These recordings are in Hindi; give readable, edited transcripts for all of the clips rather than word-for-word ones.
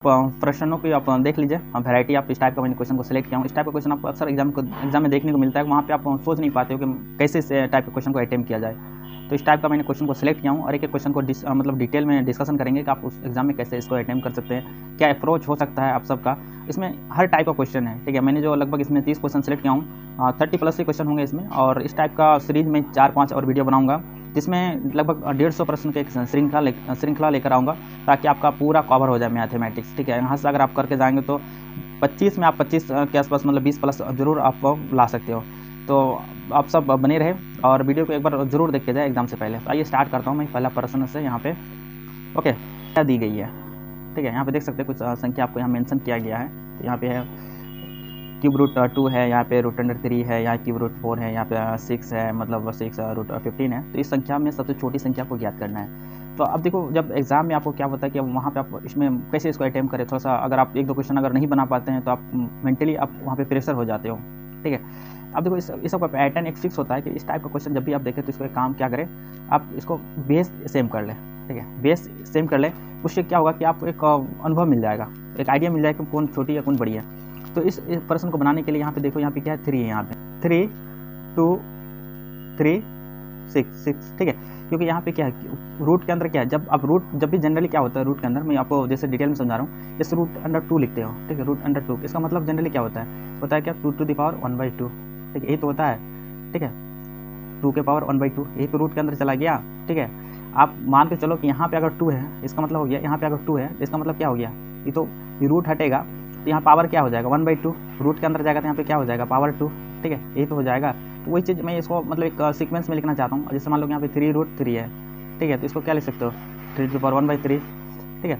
प्रश्नों की आप देख लीजिए, वैरायटी आप इस टाइप का मैंने क्वेश्चन को सिलेक्ट किया हूँ। इस टाइप का क्वेश्चन आपको अक्सर एग्जाम में देखने को मिलता है। वहाँ पे आप सोच नहीं पाते हो कि कैसे इस टाइप के क्वेश्चन को अटेम्प्ट किया जाए। तो इस टाइप का मैंने क्वेश्चन को सिलेक्ट किया हूँ और एक एक क्वेश्चन को मतलब डिटेल में डिस्कशन करेंगे कि आप उस एग्जाम में कैसे इसको अटेम्प्ट कर सकते हैं, क्या अप्रोच हो सकता है आप सबका। इसमें हर टाइप का क्वेश्चन है, ठीक है। मैंने जो लगभग इसमें 30 क्वेश्चन सेलेक्ट किया हूँ, 30+ के क्वेश्चन होंगे इसमें। और इस टाइप का सीरीज में 4-5 और वीडियो बनाऊंगा जिसमें लगभग 150 प्रश्न के एक श्रृंखला लेकर आऊँगा ताकि आपका पूरा कवर हो जाए मैथमेटिक्स, ठीक है। यहाँ से अगर आप करके जाएंगे तो 25 में आप 25 के आसपास मतलब 20+ जरूर आप ला सकते हो। तो आप सब बने रहे और वीडियो को एक बार जरूर देख के जाए एग्जाम से पहले। तो आइए स्टार्ट करता हूँ मैं पहला प्रश्न से। यहाँ पे ओके क्या दी गई है, ठीक है। यहाँ पे देख सकते हैं कुछ संख्या आपको यहाँ मेंशन किया गया है। तो यहाँ पे है क्यूब रूट 2 है, यहाँ पे रूट अंडर 3 है, यहाँ क्यूब रूट 4 है, यहाँ पे 6 है, मतलब 6 रूट 15 है। तो इस संख्या में सबसे छोटी संख्या को ज्ञात करना है। तो अब देखो, जब एग्जाम में आपको क्या होता है कि अब वहाँ पे आप इसमें कैसे इसको अटेम्प्ट करें। थोड़ा सा अगर आप 1-2 क्वेश्चन अगर नहीं बना पाते हैं तो आप मेंटली आप वहाँ पे प्रेशर हो जाते हो, ठीक है। अब देखो इस सबका पैटर्न एक फिक्स होता है कि इस टाइप का क्वेश्चन जब भी आप देखें तो इसको एक काम क्या करें, आप इसको बेस सेम कर लें, ठीक है। बेस सेम कर लें, उससे क्या होगा कि आपको एक अनुभव मिल जाएगा, एक आइडिया मिल जाएगा कि कौन छोटी है कौन बड़ी है। तो इस प्रश्न को बनाने के लिए यहाँ पे देखो, यहाँ पे क्या है 3 है, यहाँ पे 3 2 3 6, ठीक है। क्योंकि यहाँ पे क्या है रूट के अंदर क्या है, जब भी जनरली क्या होता है रूट के अंदर, मैं आपको जैसे डिटेल में समझा रहा हूँ। जैसे रूट अंडर 2 लिखते हो, ठीक है। रूट अंडर 2 इसका मतलब जनरली क्या होता है क्या 2 to the power 1/2, ठीक है। यही तो होता है, ठीक है। 2 के पावर 1/2 यही तो रूट के अंदर चला गया, ठीक है। आप मान के चलो कि यहाँ पे अगर 2 है इसका मतलब हो गया, यहाँ पे अगर 2 है इसका मतलब क्या हो गया, ये रूट हटेगा तो यहाँ पावर क्या हो जाएगा 1/2, रूट के अंदर जाएगा तो यहाँ पे क्या हो जाएगा पावर 2, ठीक है। यही तो हो जाएगा। तो वही चीज़ मैं इसको मतलब एक सीक्वेंस में लिखना चाहता हूँ। जैसे मान लो यहाँ पे 3 रूट 3 है, ठीक है। तो इसको क्या लिख सकते हो 3 to the power 1/3, ठीक है।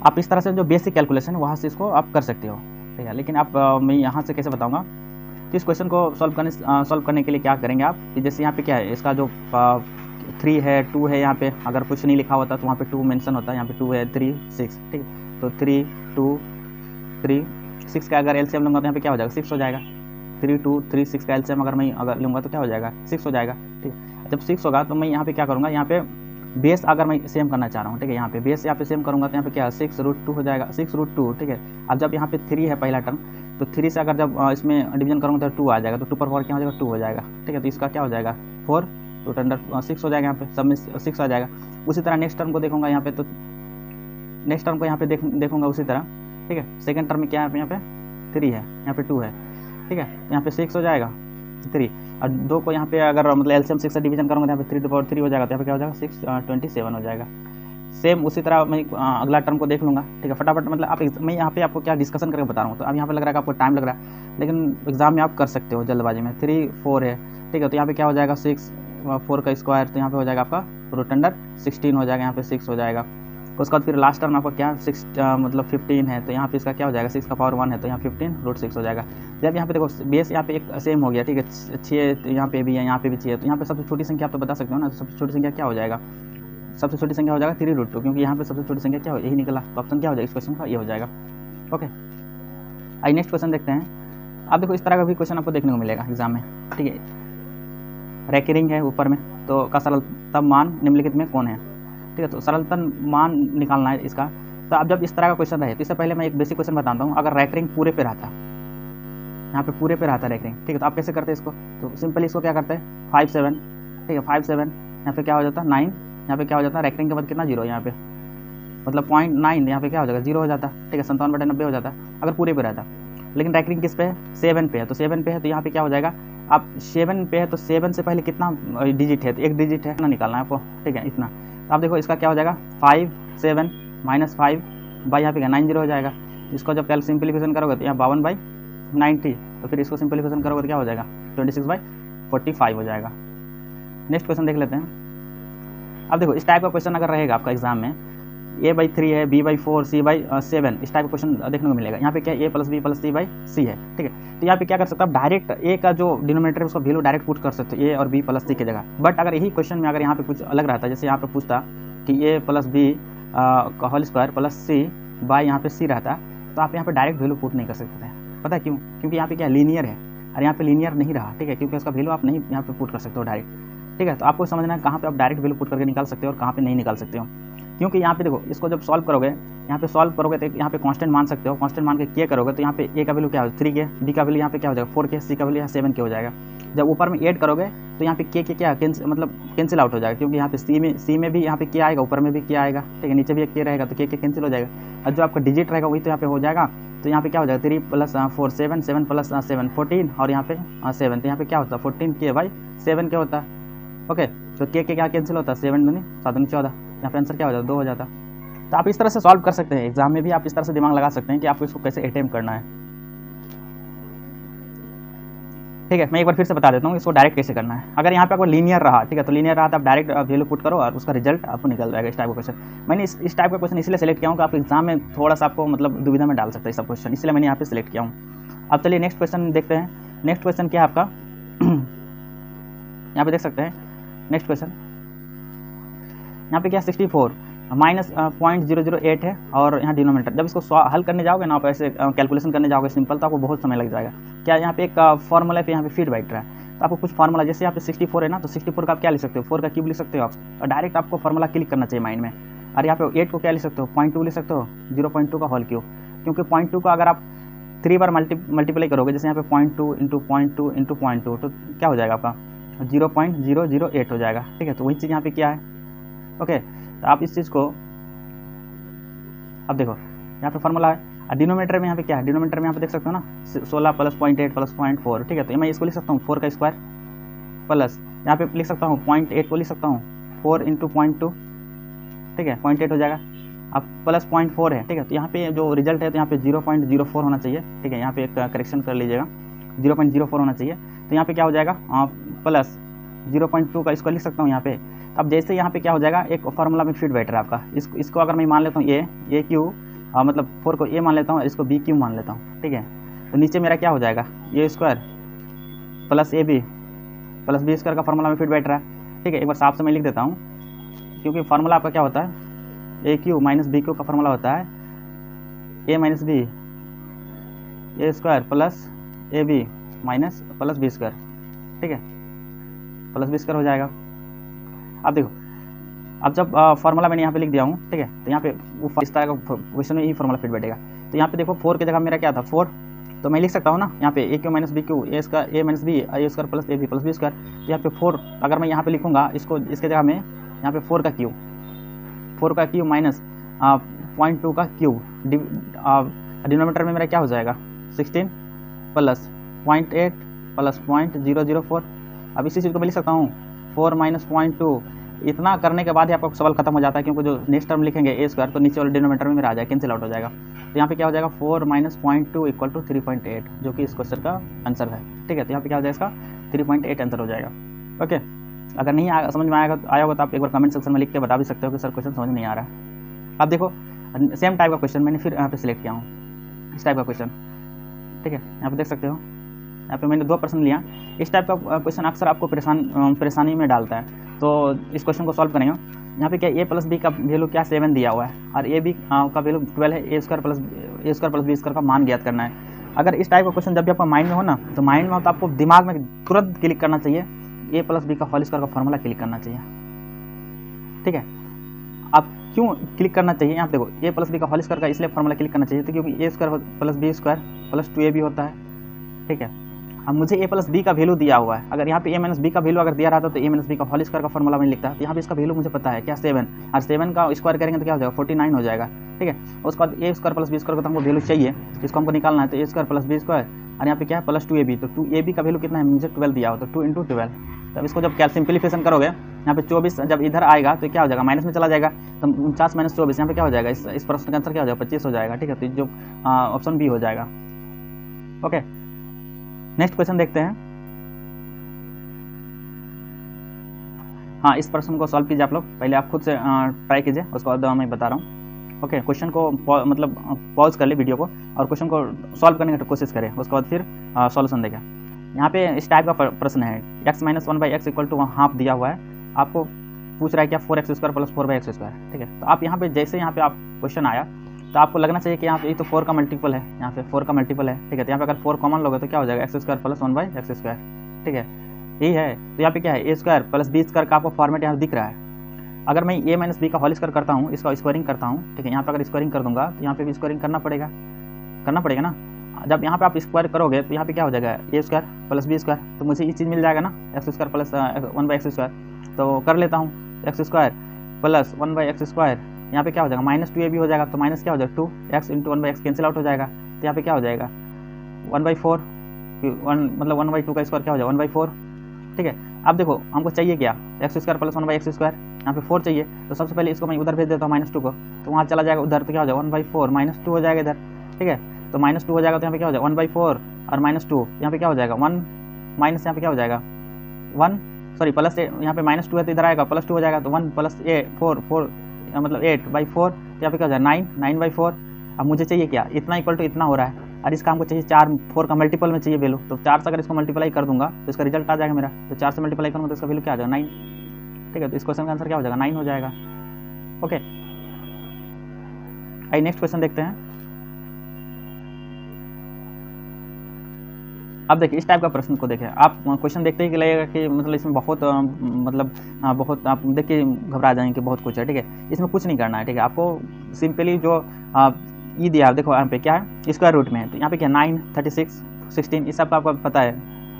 आप इस तरह से जो बेसिक कैलकुलेशन है वहाँ से इसको आप कर सकते हो, ठीक है। लेकिन आप मैं यहाँ से कैसे बताऊँगा। तो इस क्वेश्चन को सॉल्व करने के लिए क्या करेंगे आप कि जैसे यहाँ पे क्या है, इसका जो 3 है 2 है, यहाँ पे अगर कुछ नहीं लिखा होता तो वहाँ पे 2 मेंशन होता है, यहाँ पे 2 है 3 6, ठीक है। तो 3 2 3 6 का अगर एलसीएम लूँगा तो यहाँ पे क्या हो जाएगा 6 हो जाएगा। 3 2 3 6 का एलसीएम अगर मैं लूँगा तो क्या हो जाएगा 6 हो जाएगा, ठीक है। जब 6 होगा तो मैं यहाँ पे क्या करूँगा, यहाँ पे बेस अगर मैं सेम करना चाह रहा हूँ, ठीक है। यहाँ पे बेस यहाँ पे सेम करूँगा तो यहाँ पे क्या 6 रूट 2 हो जाएगा, 6 रूट 2, ठीक है। अब जब यहाँ पे 3 है पहला टर्म, तो 3 से अगर जब इसमें डिवीजन करूँगा तो 2 आ जाएगा, तो 2 पर 4 क्या हो जाएगा 2 हो जाएगा, ठीक है। तो इसका क्या हो जाएगा 4 रूट अंडर 6 हो जाएगा, यहाँ पे सब में 6 आ जाएगा। उसी तरह नेक्स्ट टर्म को देखूँगा यहाँ पे, तो नेक्स्ट टर्म को यहाँ पे देखूँगा उसी तरह, ठीक है। सेकंड टर्म में क्या है, यहाँ पे 3 है, यहाँ पे 2 है, ठीक है। यहाँ पे 6 हो जाएगा 3, और 2 को यहाँ पे अगर मतलब एलसीएम 6 से डिवीजन करूँगा तो यहाँ पे 3 to the power 3 हो जाएगा, तो यहाँ पे क्या हो जाएगा 6 27 हो जाएगा। सेम उसी तरह मैं अगला टर्म को देख लूँगा, ठीक है। फटाफट मतलब आप मैं यहाँ पे आपको क्या डिस्कशन करके बता रहा हूँ। तो अब यहाँ पे लग रहा है कि आपको टाइम लग रहा है, लेकिन एग्जाम में आप कर सकते हो जल्दबाजी में। 3 4 है, ठीक है। तो यहाँ पे क्या हो जाएगा 6 4 का स्क्वायर, तो यहाँ पे हो जाएगा आपका रूट अंडर 16 हो जाएगा, यहाँ पे 6 हो जाएगा। उसके बाद फिर लास्ट टर्म आपका क्या 6 मतलब 15 है, तो यहाँ पे इसका क्या हो जाएगा 6 का पावर 1 है, तो यहाँ 15 रूट 6 हो जाएगा। जब यहाँ पे देखो बेस यहाँ पे एक सेम हो गया, ठीक है। 6 यहाँ पे भी है, यहाँ पे भी 6 है, तो यहाँ पे सबसे छोटी संख्या आप तो बता सकते हो ना। तो सबसे छोटी संख्या क्या हो जाएगा, सबसे छोटी संख्या हो जाएगा 3 रूट 2, क्योंकि यहाँ पे सबसे छोटी संख्या क्या हो यही निकला। तो ऑप्शन क्या हो जाएगा इस क्वेश्चन का, ये हो जाएगा। ओके, आइए नेक्स्ट क्वेश्चन देखते हैं। अब देखो इस तरह का भी क्वेश्चन आपको देखने को मिलेगा एग्जाम में, ठीक है। रैंकिंग है ऊपर में, तो का सरलतम मान निम्नलिखित में कौन है, ठीक है। तो सरलतम मान निकालना है इसका। तो अब जब इस तरह का क्वेश्चन रहे तो इससे पहले मैं एक बेसिक क्वेश्चन बताता हूँ। अगर रैंकिंग पूरे पे रहता, यहाँ पे पूरे पे रहता रैंकिंग, ठीक है, तो आप कैसे करते हैं इसको। तो सिंपली इसको क्या करते हैं 5 7, ठीक है। 5 7 यहाँ पे क्या हो जाता है 9, यहाँ पे क्या हो जाता है रैंकिंग के बाद कितना 0 यहाँ पे मतलब 0.9, यहाँ पे क्या हो जाएगा 0 हो जाता, ठीक है। 57/90 हो जाता अगर पूरे पे रहता। लेकिन रैंकिंग किस पे है 7 पे है, तो 7 पे है तो यहाँ पे क्या हो जाएगा, आप 7 पे है तो 7 से पहले कितना डिजिट है, तो एक डिजिट है ना निकालना है आपको, ठीक है, इतना। तो आप देखो इसका क्या हो जाएगा 5 7 -5 बाई यहाँ पे क्या 90 हो जाएगा। इसको जब सिंप्लीफिकेशन करोगे तो यहाँ 52/90, तो फिर इसको सिंप्लीफिकेशन करोगे तो क्या हो जाएगा 26/45 हो जाएगा। नेक्स्ट क्वेश्चन देख लेते हैं। अब देखो इस टाइप का क्वेश्चन अगर रहेगा आपका एग्जाम में, a/3 है, b/4 c/7, इस टाइप का क्वेश्चन देखने को मिलेगा। यहाँ पे क्या a + b + c/c है, ठीक है। तो यहाँ पे क्या कर सकते हो आप डायरेक्ट a का जो डिनोमिनेटर है उसका वैल्यू डायरेक्ट पुट कर सकते हो a और b + c की जगह। बट अगर यही क्वेश्चन में अगर यहाँ पे कुछ अलग रहता, जैसे यहाँ पे पूछता कि a + b का होल स्क्वायर + c बाय यहाँ पे c रहता, तो आप यहाँ पे डायरेक्ट वैल्यू पुट नहीं कर सकते थे। पता है क्यों, क्योंकि यहाँ पे क्या लीनियर है और यहाँ पे लीनियर नहीं रहा, ठीक है। क्योंकि उसका वैल्यू आप नहीं यहाँ पे पुट कर सकते हो डायरेक्ट, ठीक है। तो आपको समझना है कहाँ पे आप डायरेक्ट वैल्यू पुट करके निकाल सकते हो और कहाँ पे नहीं निकाल सकते हो। क्योंकि यहाँ पे देखो इसको जब सॉल्व करोगे, यहाँ पे सॉल्व करोगे तो यहाँ पे कांस्टेंट मान सकते हो, कांस्टेंट मान के के करोगे तो यहाँ पे ए का वैल्यू क्या हो 3 के, बी का वैल्यू यहाँ पे क्या हो जाएगा 4 के, सी का वैल्यू यहाँ 7 के हो जाएगा। जब ऊपर में ऐड करोगे तो यहाँ पे के क्या कैंसिल आउट हो जाएगा, क्योंकि यहाँ पे सी में भी यहाँ पे के आएगा, ऊपर में भी के आएगा, ठीक है, नीचे भी एक के रहेगा तो के कैंसिल हो जाएगा। और जो आपका डिजिट रहेगा वही तो यहाँ पे हो जाएगा। तो यहाँ पे क्या हो जाएगा 3 + 4 7, 7 + 7 14 और यहाँ पे 7, तो यहाँ पे क्या होता है 14 के बाई 7 के होता है। ओके, तो के क्या कैंसिल होता है 7 दूनी 7 दूनी 14, यहाँ पे आंसर क्या हो जाता 2 हो जाता। तो आप इस तरह से सॉल्व कर सकते हैं, एग्जाम में भी आप इस तरह से दिमाग लगा सकते हैं कि आपको इसको कैसे अटेम्प्ट करना है। ठीक है, मैं एक बार फिर से बता देता हूँ इसको डायरेक्ट कैसे करना है। अगर यहाँ पे आपको लीनियर रहा, ठीक है, तो लीनियर रहा तो आप डायरेक्ट वैल्यू पुट करो और उसका रिजल्ट आपको निकल जाएगा। इस टाइप का क्वेश्चन मैंने इस टाइप का क्वेश्चन इसलिए सेलेक्ट किया हूँ कि आप एग्जाम में थोड़ा सा आपको मतलब दुविधा में डाल सकते हैं सब क्वेश्चन, इसलिए मैंने यहाँ पे सेलेक्ट किया हूँ। अब चलिए नेक्स्ट क्वेश्चन देखते हैं। नेक्स्ट क्वेश्चन क्या है आपका यहाँ पे देख सकते हैं। नेक्स्ट क्वेश्चन यहाँ पे क्या 64 -0.008 है और यहाँ डिनोमिनेटर। जब इसको हल करने जाओगे ना, आप ऐसे कैलकुलेशन करने जाओगे सिंपल, तो आपको बहुत समय लग जाएगा। क्या यहाँ पे एक फॉर्मूला पे यहाँ पे फिट बैठ रहा है, तो आपको कुछ फार्मूला, जैसे यहाँ पे 64 है ना, तो 64 का आप क्या लिख सकते हो 4 का क्यूब लिख सकते हो आप, और डायरेक्ट आपको फार्मूला क्लिक करना चाहिए माइंड में। और यहाँ पे 8 को क्या लिख सकते हो 0.2 लिख सकते हो, 0.2 का होल क्यूब, क्योंकि 0.2 को अगर आप 3 बार मल्टीप्लाई करोगे, जैसे यहाँ पे 0.2 × 0.2 × 0.2, तो क्या हो जाएगा आपका 0.008 हो जाएगा। ठीक है, तो वही चीज़ यहाँ पे क्या है। ओके, तो आप इस चीज़ को अब देखो, यहाँ पे फार्मूला है, और डिनोमीटर में यहाँ पे क्या है, डिनोमीटर में यहाँ पे देख सकते हो ना 16 + 0.8 + 0.4, ठीक है, तो मैं इसको लिख सकता हूँ 4 का स्क्वायर प्लस यहाँ पे लिख सकता हूँ 0.8 को लिख सकता हूँ 4 × 0.2, ठीक है, 0.8 हो जाएगा। अब प्लस 0.4 है, ठीक है, तो यहाँ पे जो रिजल्ट है तो यहाँ पे 0.04 होना चाहिए। ठीक है, यहाँ पे एक करेक्शन कर लीजिएगा, 0.04 होना चाहिए। तो यहाँ पे क्या हो जाएगा प्लस 0.2 का इसको लिख सकता हूँ यहाँ पे। अब जैसे यहाँ पे क्या हो जाएगा, एक फार्मूला में फिट बैठ रहा है आपका, इसको अगर मैं मान लेता हूँ ए क्यू, मतलब 4 को ए मान लेता हूँ, इसको बी क्यू मान लेता हूँ। ठीक है, तो नीचे मेरा क्या हो जाएगा A square plus A B plus B square का फार्मूला में फिट बैठ रहा है। ठीक है, एक बार साफ से मैं लिख देता हूँ, क्योंकि फार्मूला आपका क्या होता है A cube minus B cube का फार्मूला होता है A minus B A square plus A B minus plus B square. ठीक है, प्लस बी स्क्वायर हो जाएगा। अब देखो, अब जब फार्मूला मैंने यहाँ पे लिख दिया हूँ, ठीक है, तो यहाँ पे वो इस तरह का क्वेश्चन में ही फार्मूला फिट बैठेगा। तो यहाँ पे देखो 4 की जगह मेरा क्या था 4, तो मैं लिख सकता हूँ ना यहाँ पे A cube minus B cube A square A minus B A square plus A B plus B square. तो यहाँ पे 4 अगर मैं यहाँ पे लिखूँगा इसको, इसके जगह में यहाँ पे 4 का क्यूब माइनस 0.2 का क्यूब, डिनोमीटर में मेरा क्या हो जाएगा 16 प्लस 0.8 प्लस 0.004। अब इसी चीज़ को मैं लिख सकता हूँ 4 - 0.2। इतना करने के बाद ही आपका सवाल खत्म हो जाता है, क्योंकि जो नेक्स्ट टर्म लिखेंगे ए स्क्वायर, तो नीचे वाले डिनोमीटर में मेरा आ जाएगा, कैंसिल आउट हो जाएगा। तो यहाँ पे क्या हो जाएगा 4 - 0.2 = 3.8, जो कि इस क्वेश्चन का आंसर है। ठीक है, तो यहाँ पे क्या हो जाएगा इसका 3.8 आंसर हो जाएगा। ओके, अगर नहीं समझ में आया होगा तो आप एक बार कमेंट सेक्शन में लिख के बता भी सकते हो कि सर क्वेश्चन समझ नहीं आ रहा है। अब देखो सेम टाइप का क्वेश्चन मैंने फिर यहाँ पे सिलेक्ट किया हूँ, इस टाइप का क्वेश्चन। ठीक है, यहाँ पे देख सकते हो, यहाँ पे मैंने 2 प्रश्न लिया। इस टाइप का क्वेश्चन अक्सर आपको परेशानी में डालता है, तो इस क्वेश्चन को सॉल्व करेंगे। यहाँ पे क्या ए प्लस बी का वैल्यू क्या 7 दिया हुआ है, और ए बी का वैल्यू 12 है, A square plus B square का मान ज्ञात करना है। अगर इस टाइप का क्वेश्चन जब भी आपका माइंड में हो ना, तो माइंड में हो तो आपको दिमाग में तुरंत क्लिक करना चाहिए, ए प्लस बी का होल स्क्वायर का फॉर्मूला क्लिक करना चाहिए। ठीक है, आप क्यों क्लिक करना चाहिए, यहाँ पे देखो ए प्लस बी का होल स्क्वायर का इसलिए फॉर्मूला क्लिक करना चाहिए, तो क्योंकि A square plus B square plus 2ab होता है। ठीक है, अब मुझे ए प्लस बी का वैल्यू दिया हुआ है, अगर यहाँ पे ए माइनस बी का वैल्यू अगर दिया रहता तो ए माइनस बी का होल स्क्वायर का फॉर्मूला मैंने लिखता है। तो यहाँ पे इसका वैल्यू मुझे पता है क्या 7, और 7 का स्क्वायर करेंगे तो क्या हो जाएगा 49 हो जाएगा। ठीक है, उसके बाद ए स्क्वायर प्लस बी स्क्वायर का तो हमको वैल्यू चाहिए, इसको हमको निकालना है, तो ए स्क्वायर प्लस बी स्क्वायर, और यहाँ पे क्या है प्लस 2ab, तो 2ab का वैल्यू कितना है मुझे 12 दिया हो, तो 2 × 12। तब इसको जब क्या सिंप्लीफिकेशन करोगे, यहाँ पे 24 जब इधर आएगा तो क्या हो जाएगा माइनस में चला जाएगा, तो 49 - 24 यहाँ पे क्या हो जाएगा, इस प्रश्न का आंसर क्या हो जाएगा 25 हो जाएगा। ठीक है, तो जो ऑप्शन बी हो जाएगा। ओके, नेक्स्ट क्वेश्चन देखते हैं। हाँ, इस प्रश्न को सॉल्व कीजिए आप लोग, पहले आप खुद से ट्राई कीजिए, उसके बाद मैं बता रहा हूँ। ओके, क्वेश्चन को मतलब पॉज कर ले वीडियो को, और क्वेश्चन को सॉल्व करने की कोशिश करें, उसके बाद फिर सॉल्यूशन देगा। यहाँ पे इस टाइप का प्रश्न है, x - 1/x = हाफ दिया हुआ है, आपको पूछ रहा है क्या 4x² + 4/x²। ठीक है, तो आप यहाँ पे जैसे यहाँ पे आप क्वेश्चन आया तो आपको लगना चाहिए कि यहाँ पे ये तो 4 का मल्टीपल है, यहाँ पे 4 का मल्टीपल है। ठीक है, तो यहाँ पे अगर 4 कॉमन लोगे तो क्या हो जाएगा x² + 1/x²। ठीक है, यही है। तो यहाँ पे क्या है a² + b² का आपको फॉर्मेट यहाँ दिख रहा है, अगर मैं a माइनस बी का होल स्क्वायर करता हूँ, इसका स्क्वायरिंग करता हूँ, ठीक है, यहाँ पे अगर स्क्वायरिंग कर दूंगा तो यहाँ पे भी स्क्वायरिंग करना पड़ेगा ना। जब यहाँ पे आप स्क्वायर करोगे तो यहाँ पे क्या हो जाएगा, A square plus B square, तो मुझे ये चीज़ मिल जाएगा ना, x square plus 1/x square. तो कर लेता हूँ, x square plus 1/x square, यहाँ पे क्या हो जाएगा -2a भी हो जाएगा, तो माइनस क्या हो जाएगा 2x into 1/x cancel out हो जाएगा, तो यहाँ पे क्या हो जाएगा 1/4, मतलब 1/2 का स्क्वायर क्या हो जाएगा 1/4, ठीक है। अब देखो हमको चाहिए क्या, x square plus 1/x square, यहाँ पे 4 चाहिए, तो सबसे पहले इसको मैं उधर भेज देता हूँ -2 को, तो वहाँ चला जाएगा उधर, तो क्या हो जाएगा 1/4 -2 हो जाएगा इधर, ठीक है। तो -2 हो जाएगा, तो यहाँ पे क्या हो जाएगा 1/4 और -2, यहाँ पे क्या हो जाएगा 1 माइनस, यहाँ पे क्या हो जाएगा 1 सॉरी प्लस, यहाँ पे -2 है तो इधर आएगा +2 हो जाएगा, तो 1 + 4 मतलब 8/4, तो यहाँ पे क्या हो जाएगा 9/4। अब मुझे चाहिए क्या, इतना इक्वल टू इतना हो रहा है, और इसका हमको चाहिए 4 का मल्टीपल में चाहिए वैल्यू, तो 4 से अगर इसको मल्टीप्लाई कर दूंगा तो इसका रिजल्ट आ जाएगा मेरा, तो 4 से मल्टीप्लाई करूँगा तो इसका वैल्यू क्या आ जाएगा 9, ठीक है। तो इस क्वेश्चन का आंसर क्या हो जाएगा 9 हो जाएगा। ओके, आइए नेक्स्ट क्वेश्चन देखते हैं। अब देखिए इस टाइप का प्रश्न को देखें, आप क्वेश्चन देखते ही लगेगा कि मतलब इसमें बहुत बहुत आप देख के घबरा जाएंगे कि बहुत कुछ है, ठीक है। इसमें कुछ नहीं करना है, ठीक है। आपको सिंपली जो ई दिया है, देखो यहाँ पे क्या है, स्क्वायर रूट में है, तो यहाँ पे क्या 9, 36, 16 इस सब का आपको पता है,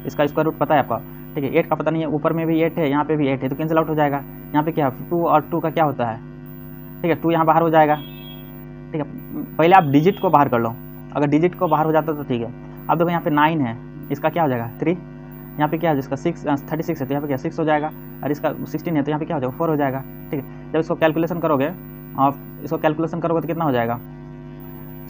इसका स्क्वायर रूट पता है आपका, ठीक है। 8 का पता नहीं है, ऊपर में भी 8 है, यहाँ पे भी 8 है, तो कैंसिल आउट हो जाएगा। यहाँ पे क्या 2 और 2 का क्या होता है, ठीक है, 2 यहाँ बाहर हो जाएगा, ठीक है। पहले आप डिजिट को बाहर कर लो, अगर डिजिट को बाहर हो जाता तो ठीक है। अब देखो यहाँ पे 9 है, इसका क्या हो जाएगा 3, यहाँ पे क्या है जिसका 36 है तो यहाँ पे क्या 6 हो जाएगा, और इसका 16 है तो यहाँ पे क्या हो जाएगा 4 हो जाएगा, ठीक है। जब इसको कैलकुलेशन करोगे और इसको कैलकुलेशन करोगे तो कितना हो जाएगा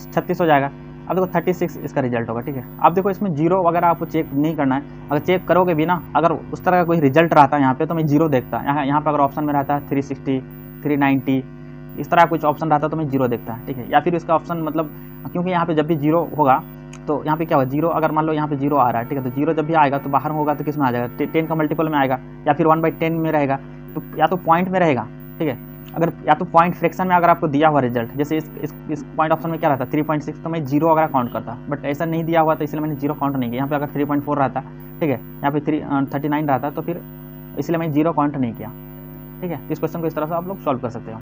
36 हो जाएगा। अब देखो 36 इसका रिजल्ट होगा, ठीक है। अब देखो इसमें जीरो वगैरह आपको चेक नहीं करना है, अगर चेक करोगे भी ना, अगर उस तरह का कोई रिजल्ट रहता है यहाँ पे तो मैं जीरो देखता, यहाँ पे अगर ऑप्शन में रहता है 360, 390 इस तरह कुछ ऑप्शन रहता है तो मैं जीरो देखता, ठीक है। या फिर इसका ऑप्शन मतलब, क्योंकि यहाँ पे जब भी जीरो होगा तो यहाँ पे क्या होगा जीरो, अगर मान लो यहाँ पे जीरो आ रहा है, ठीक है, तो जीरो जब भी आएगा तो बाहर होगा तो किस में आ जाएगा 10 का मल्टीपल में आएगा, या फिर 1/10 में रहेगा, तो या तो पॉइंट में रहेगा, ठीक है। अगर या तो पॉइंट फ्रैक्शन में अगर आपको दिया हुआ रिजल्ट, जैसे इस पॉइंट ऑप्शन में क्या रहता है 3.6, तो मैं जीरो अगर काउंट करता, बट ऐसा नहीं दिया हुआ तो इसलिए मैंने जीरो काउंट नहीं किया। यहाँ पे अगर 3.4 रहता, ठीक है, यहाँ पे 39 रहता तो फिर इसलिए मैं जीरो काउंट नहीं किया, ठीक है। इस क्वेश्चन को इस तरह से आप लोग सॉल्व कर सकते हो।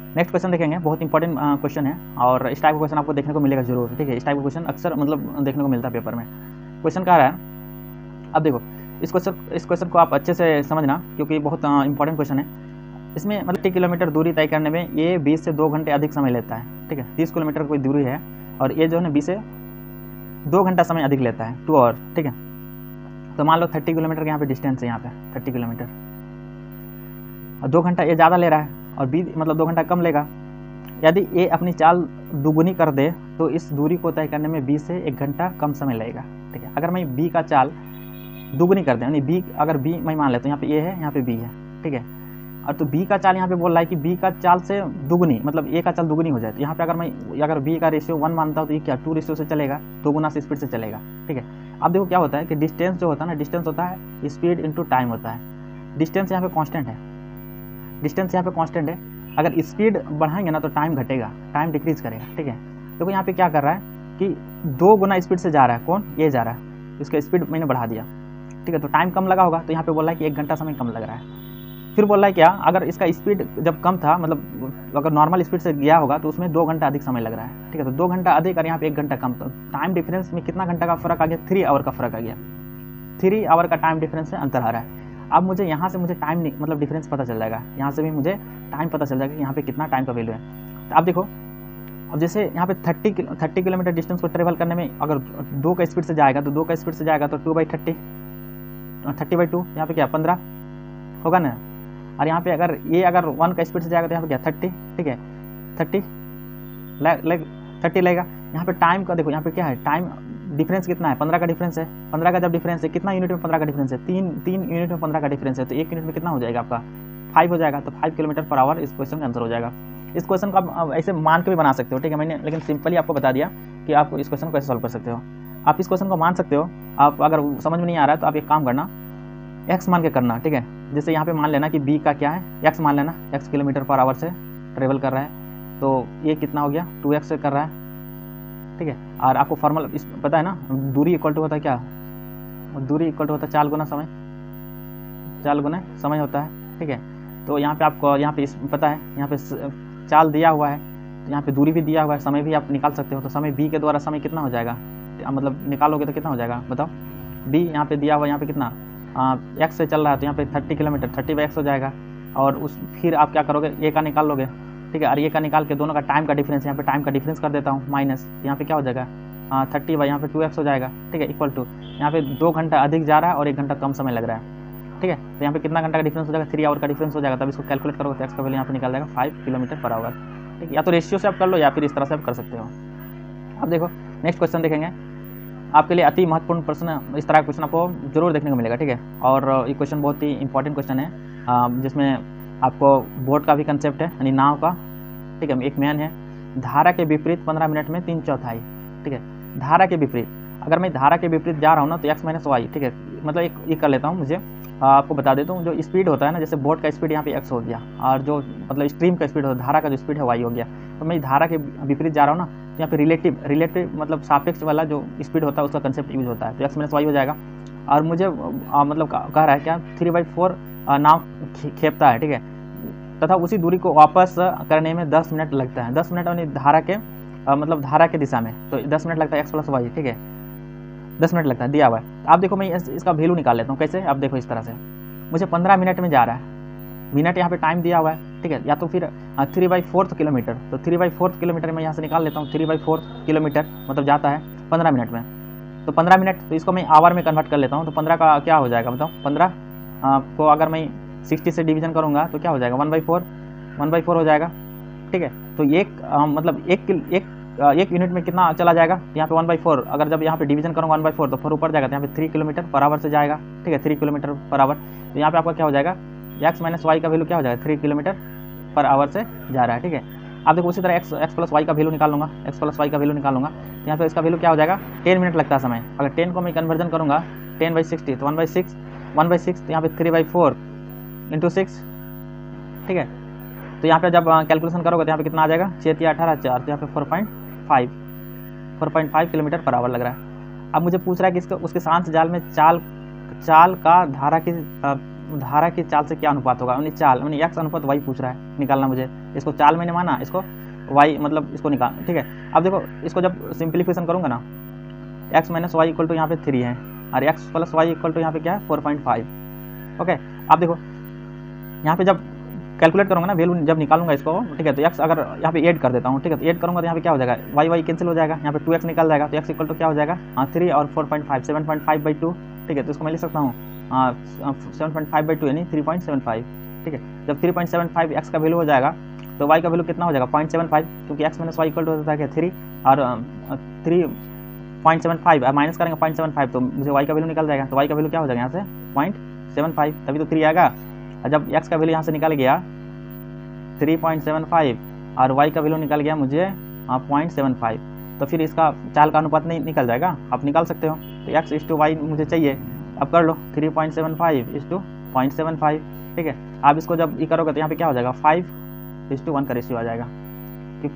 नेक्स्ट क्वेश्चन देखेंगे, बहुत इंपॉर्टेंट क्वेश्चन है और इस टाइप का क्वेश्चन आपको देखने को मिलेगा जरूर, ठीक है। इस टाइप का क्वेश्चन अक्सर मतलब देखने को मिलता है पेपर में। क्वेश्चन क्या रहा है, अब देखो इस क्वेश्चन को आप अच्छे से समझना क्योंकि बहुत इंपॉर्टेंट क्वेश्चन है। इसमें मतलब 30 किलोमीटर दूरी तय करने में ये 20 से 2 घंटे अधिक समय लेता है, ठीक है। 30 किलोमीटर कोई दूरी है और ये जो है ना 20 से 2 घंटा समय अधिक लेता है, 2 आवर, ठीक है। तो मान लो 30 किलोमीटर के यहाँ पे डिस्टेंस है, यहाँ पे 30 किलोमीटर और 2 घंटा ये ज़्यादा ले रहा है और बी मतलब 2 घंटा कम लेगा। यदि ए अपनी चाल दुगुनी कर दे तो इस दूरी को तय करने में 20 से 1 घंटा कम समय लगेगा, ठीक है। अगर मैं बी का चाल दुगुनी कर दें, यानी बी अगर बी मैं मान लेता हूँ, यहाँ पे ए है, यहाँ पे बी है, ठीक है। और तो बी का चाल यहाँ पे बोल रहा है कि बी का चाल से दुगुनी मतलब ए का चाल दुगुनी हो जाए, तो यहाँ पे अगर बी का रेशियो 1 मानता हूँ तो ये क्या 2 रेशियो से चलेगा, 2 गुना से स्पीड से चलेगा, ठीक है। अब देखो क्या होता है कि डिस्टेंस जो होता है ना, डिस्टेंस होता है स्पीड इंटू टाइम होता है। डिस्टेंस यहाँ पे कॉन्स्टेंट है, डिस्टेंस यहाँ पे कांस्टेंट है। अगर स्पीड बढ़ाएंगे ना तो टाइम घटेगा, टाइम डिक्रीज करेगा, ठीक है। देखो यहाँ पे क्या कर रहा है कि 2 गुना स्पीड से जा रहा है, कौन ये जा रहा है, इसका स्पीड मैंने बढ़ा दिया, ठीक है। तो टाइम कम लगा होगा, तो यहाँ पे बोल रहा है कि 1 घंटा समय कम लग रहा है। फिर बोल रहा है क्या, अगर इसका स्पीड जब कम था मतलब अगर नॉर्मल स्पीड से गया होगा तो उसमें 2 घंटा अधिक समय लग रहा है, ठीक है। तो 2 घंटा अधिक और यहाँ पे 1 घंटा कम, तो टाइम डिफरेंस में कितना घंटा का फर्क आ गया, 3 आवर का फर्क आ गया, 3 आवर का टाइम डिफरेंस में अंतर आ रहा है। अब मुझे यहाँ से मुझे टाइम मतलब डिफरेंस पता चल जाएगा, यहाँ से भी मुझे टाइम पता चल जाएगा कि यहाँ पे कितना टाइम का वैल्यू है। तो अब देखो, अब जैसे यहाँ पे 30 किलोमीटर डिस्टेंस को ट्रेवल करने में अगर 2 का स्पीड से जाएगा तो 2 का स्पीड से जाएगा तो 2/30, 30/2 यहाँ पे क्या 15 होगा ना। और यहाँ पे अगर 1 का स्पीड से जाएगा तो यहाँ पे क्या 30, ठीक है, 30 लगेगा। यहाँ पे टाइम का देखो, यहाँ पे क्या है टाइम डिफरेंस कितना है, 15 का डिफरेंस है। 15 का जब डिफरेंस है, कितना यूनिट में 15 का डिफरेंस है, 3 यूनिट में 15 का डिफरेंस है, तो 1 यूनिट में कितना हो जाएगा आपका 5 हो जाएगा। तो 5 किलोमीटर पर आवर इस क्वेश्चन का आंसर हो जाएगा। इस क्वेश्चन को आप ऐसे मान के भी बना सकते हो, ठीक है, मैंने लेकिन सिंपली आपको बता दिया कि आप इस क्वेश्चन को कैसे सॉल्व कर सकते हो। आप इस क्वेश्चन को मान सकते हो, आप अगर समझ में नहीं आ रहा है तो आप एक काम करना, एक्स मान के करना, ठीक है। जैसे यहाँ पे मान लेना कि बी का क्या है, एक्स मान लेना, एक्स किलोमीटर पर आवर से ट्रेवल कर रहा है, तो ये कितना हो गया 2x से कर रहा है, ठीक है। और आपको फॉर्मूला पता है ना, दूरी इक्वल टू होता है क्या, दूरी इक्वल टू होता है 4 गुना समय, 4 गुना समय होता है, ठीक है। तो यहाँ पे आपको यहाँ पे पता है यहाँ पे चाल दिया हुआ है, तो यहाँ पे दूरी भी दिया हुआ है, समय भी आप निकाल सकते हो। तो समय b के द्वारा समय कितना हो जाएगा, मतलब निकालोगे तो कितना हो जाएगा बताओ। b यहाँ पे दिया हुआ है, यहाँ पे कितना x से चल रहा है, तो यहाँ पे 30 किलोमीटर 30/x हो जाएगा। और उस फिर आप क्या करोगे, a का निकाल लोगे, ठीक है। और a का निकाल के दोनों का टाइम का डिफरेंस, यहाँ पे टाइम का डिफरेंस कर देता हूँ माइनस, यहाँ पे क्या हो जाएगा 30 बाई यहाँ पे 2x हो जाएगा, ठीक है, इक्वल टू यहाँ पे 2 घंटा अधिक जा रहा है और 1 घंटा कम समय लग रहा है, ठीक है। तो यहाँ पे कितना घंटा का डिफरेंस हो जाएगा, 3 आवर का डिफरेंस हो जाएगा। तब इसको कैलकुलेट करोगे तो एक्स का वैल्यू यहाँ पे निकल जाएगा 5 किलोमीटर पर आवर, ठीक है। या तो रेशियो से आप कर लो या फिर इस तरह से आप कर सकते हो। अब देखो नेक्स्ट क्वेश्चन देखेंगे, आपके लिए अति महत्वपूर्ण प्रश्न, इस तरह का क्वेश्चन आपको जरूर देखने को मिलेगा, ठीक है। और ये क्वेश्चन बहुत ही इंपॉर्टेंट क्वेश्चन है, जिसमें आपको बोट का भी कंसेप्ट है, यानी नाव का, ठीक है। एक मैन है, धारा के विपरीत 15 मिनट में 3/4, ठीक है। धारा के विपरीत, अगर मैं धारा के विपरीत जा रहा हूँ ना तो x माइनस वाई, ठीक है। मतलब एक कर लेता हूँ, मुझे आपको बता देता हूँ, जो स्पीड होता है ना, जैसे बोट का स्पीड यहाँ पे x हो गया, और जो मतलब स्ट्रीम का स्पीड होता है, धारा का जो स्पीड है y हो गया। तो मैं धारा के विपरीत जा रहा हूँ ना, तो यहाँ पे रिलेटिव मतलब सापेक्ष वाला जो स्पीड होता है उसका कंसेप्ट यूज होता है, तो x माइनस वाई हो जाएगा। और मुझे मतलब कह रहा है क्या 3/4 नाव खेपता है, ठीक है। तथा उसी दूरी को वापस करने में 10 मिनट लगता है, 10 मिनट यानी धारा के मतलब धारा के दिशा में, तो 10 मिनट लगता है x प्लस वाई, ठीक है, 10 मिनट लगता है, दिया हुआ है। आप देखो मैं इसका वैल्यू निकाल लेता हूँ, कैसे, आप देखो इस तरह से, मुझे 15 मिनट में जा रहा है, मिनट यहाँ पे टाइम दिया हुआ है, ठीक है। या तो फिर 3/4 किलोमीटर, तो 3/4 किलोमीटर मैं यहाँ से निकाल लेता हूँ, 3/4 किलोमीटर मतलब जाता है 15 मिनट में, तो 15 मिनट, तो इसको मैं आवर में कन्वर्ट कर लेता हूँ, तो 15 का क्या हो जाएगा बताओ, 15 को अगर मैं 60 से डिवीजन करूँगा तो क्या हो जाएगा 1/4 हो जाएगा, ठीक है। तो एक मतलब एक यूनिट में कितना चला जाएगा, यहाँ पे 1/4, अगर जब यहाँ पे डिवीजन करूँगा 1/4 तो 4 ऊपर जाएगा, तो यहाँ पे 3 किलोमीटर पर आवर से जाएगा, ठीक है, 3 किलोमीटर पर आवर। तो यहाँ पे आपका क्या हो जाएगा, x माइनस वाई का वैल्यू क्या हो जाएगा, 3 किलोमीटर पर आवर से जा रहा है, ठीक है। आप देखो उसी तरह x प्लस वाई का वैल्यू निकाल लूँगा, x प्लस वाई का वैल्यू निकाल लूँगा, तो यहाँ पे इसका वैल्यू क्या हो जाएगा, 10 मिनट लगता है समय। अगर 10 को मैं कन्वर्जन करूँगा 10/60, तो 1/6 तो यहाँ पे 3/4 इंटू 6, ठीक है। तो यहाँ पे जब कैलकुलेशन करोगे तो यहाँ पे कितना आ जाएगा, 6 या 18 4, तो यहाँ पे 4.5 किलोमीटर पर आवर लग रहा है। अब मुझे पूछ रहा है कि इसका उसके सांस जाल में चाल का धारा की चाल से क्या अनुपात होगा, यानी चाल यानी x अनुपात y पूछ रहा है निकालना मुझे। इसको चाल मैंने माना, इसको y मतलब इसको निकाल, ठीक है। अब देखो इसको जब सिंप्लीफिकेशन करूँगा ना, x minus Y equal to यहाँ पे 3 है, और x plus Y equal to यहाँ पे क्या है 4.5, ओके। अब देखो यहाँ पे जब कैलकुलेट करूँगा ना वैल्यू, जब निकालूंगा इसको, ठीक है, तो x अगर यहाँ पे ऐड कर देता हूँ, ठीक है, तो ऐड करूँगा तो यहाँ पे क्या हो जाएगा, y कैंसिल हो जाएगा, यहाँ पे 2x निकल जाएगा, तो x इक्वल टू क्या हो जाएगा 3 और 4.5 7.5/2, ठीक है। तो इसको मैं लिख सकता हूँ 7.5/2 यानी 3.75, ठीक है। जब 3.75 x का वैल्यू हो जाएगा तो y का वैल्यू कितना हो जाएगा 0.75, क्योंकि x minus Y equal to होता है क्या 3, और 3.75 माइनस करेंगे 0.75, तो मुझे y का वैल्यू निकल जाएगा। तो y का वैल्यू क्या हो जाएगा यहाँ से 0.75, तभी तो 3 आएगा। और जब x का वैल्यू यहाँ से निकल गया 3.75 और y का वैल्यू निकल गया मुझे 0.75, तो फिर इसका चाल का अनुपात नहीं निकल जाएगा, आप निकाल सकते हो। तो x/y मुझे चाहिए, अब कर लो 3.75/0.75, ठीक है। आप इसको जब ये करोगे तो यहाँ पे क्या हो जाएगा 5:1 का रेशियो आ जाएगा, कि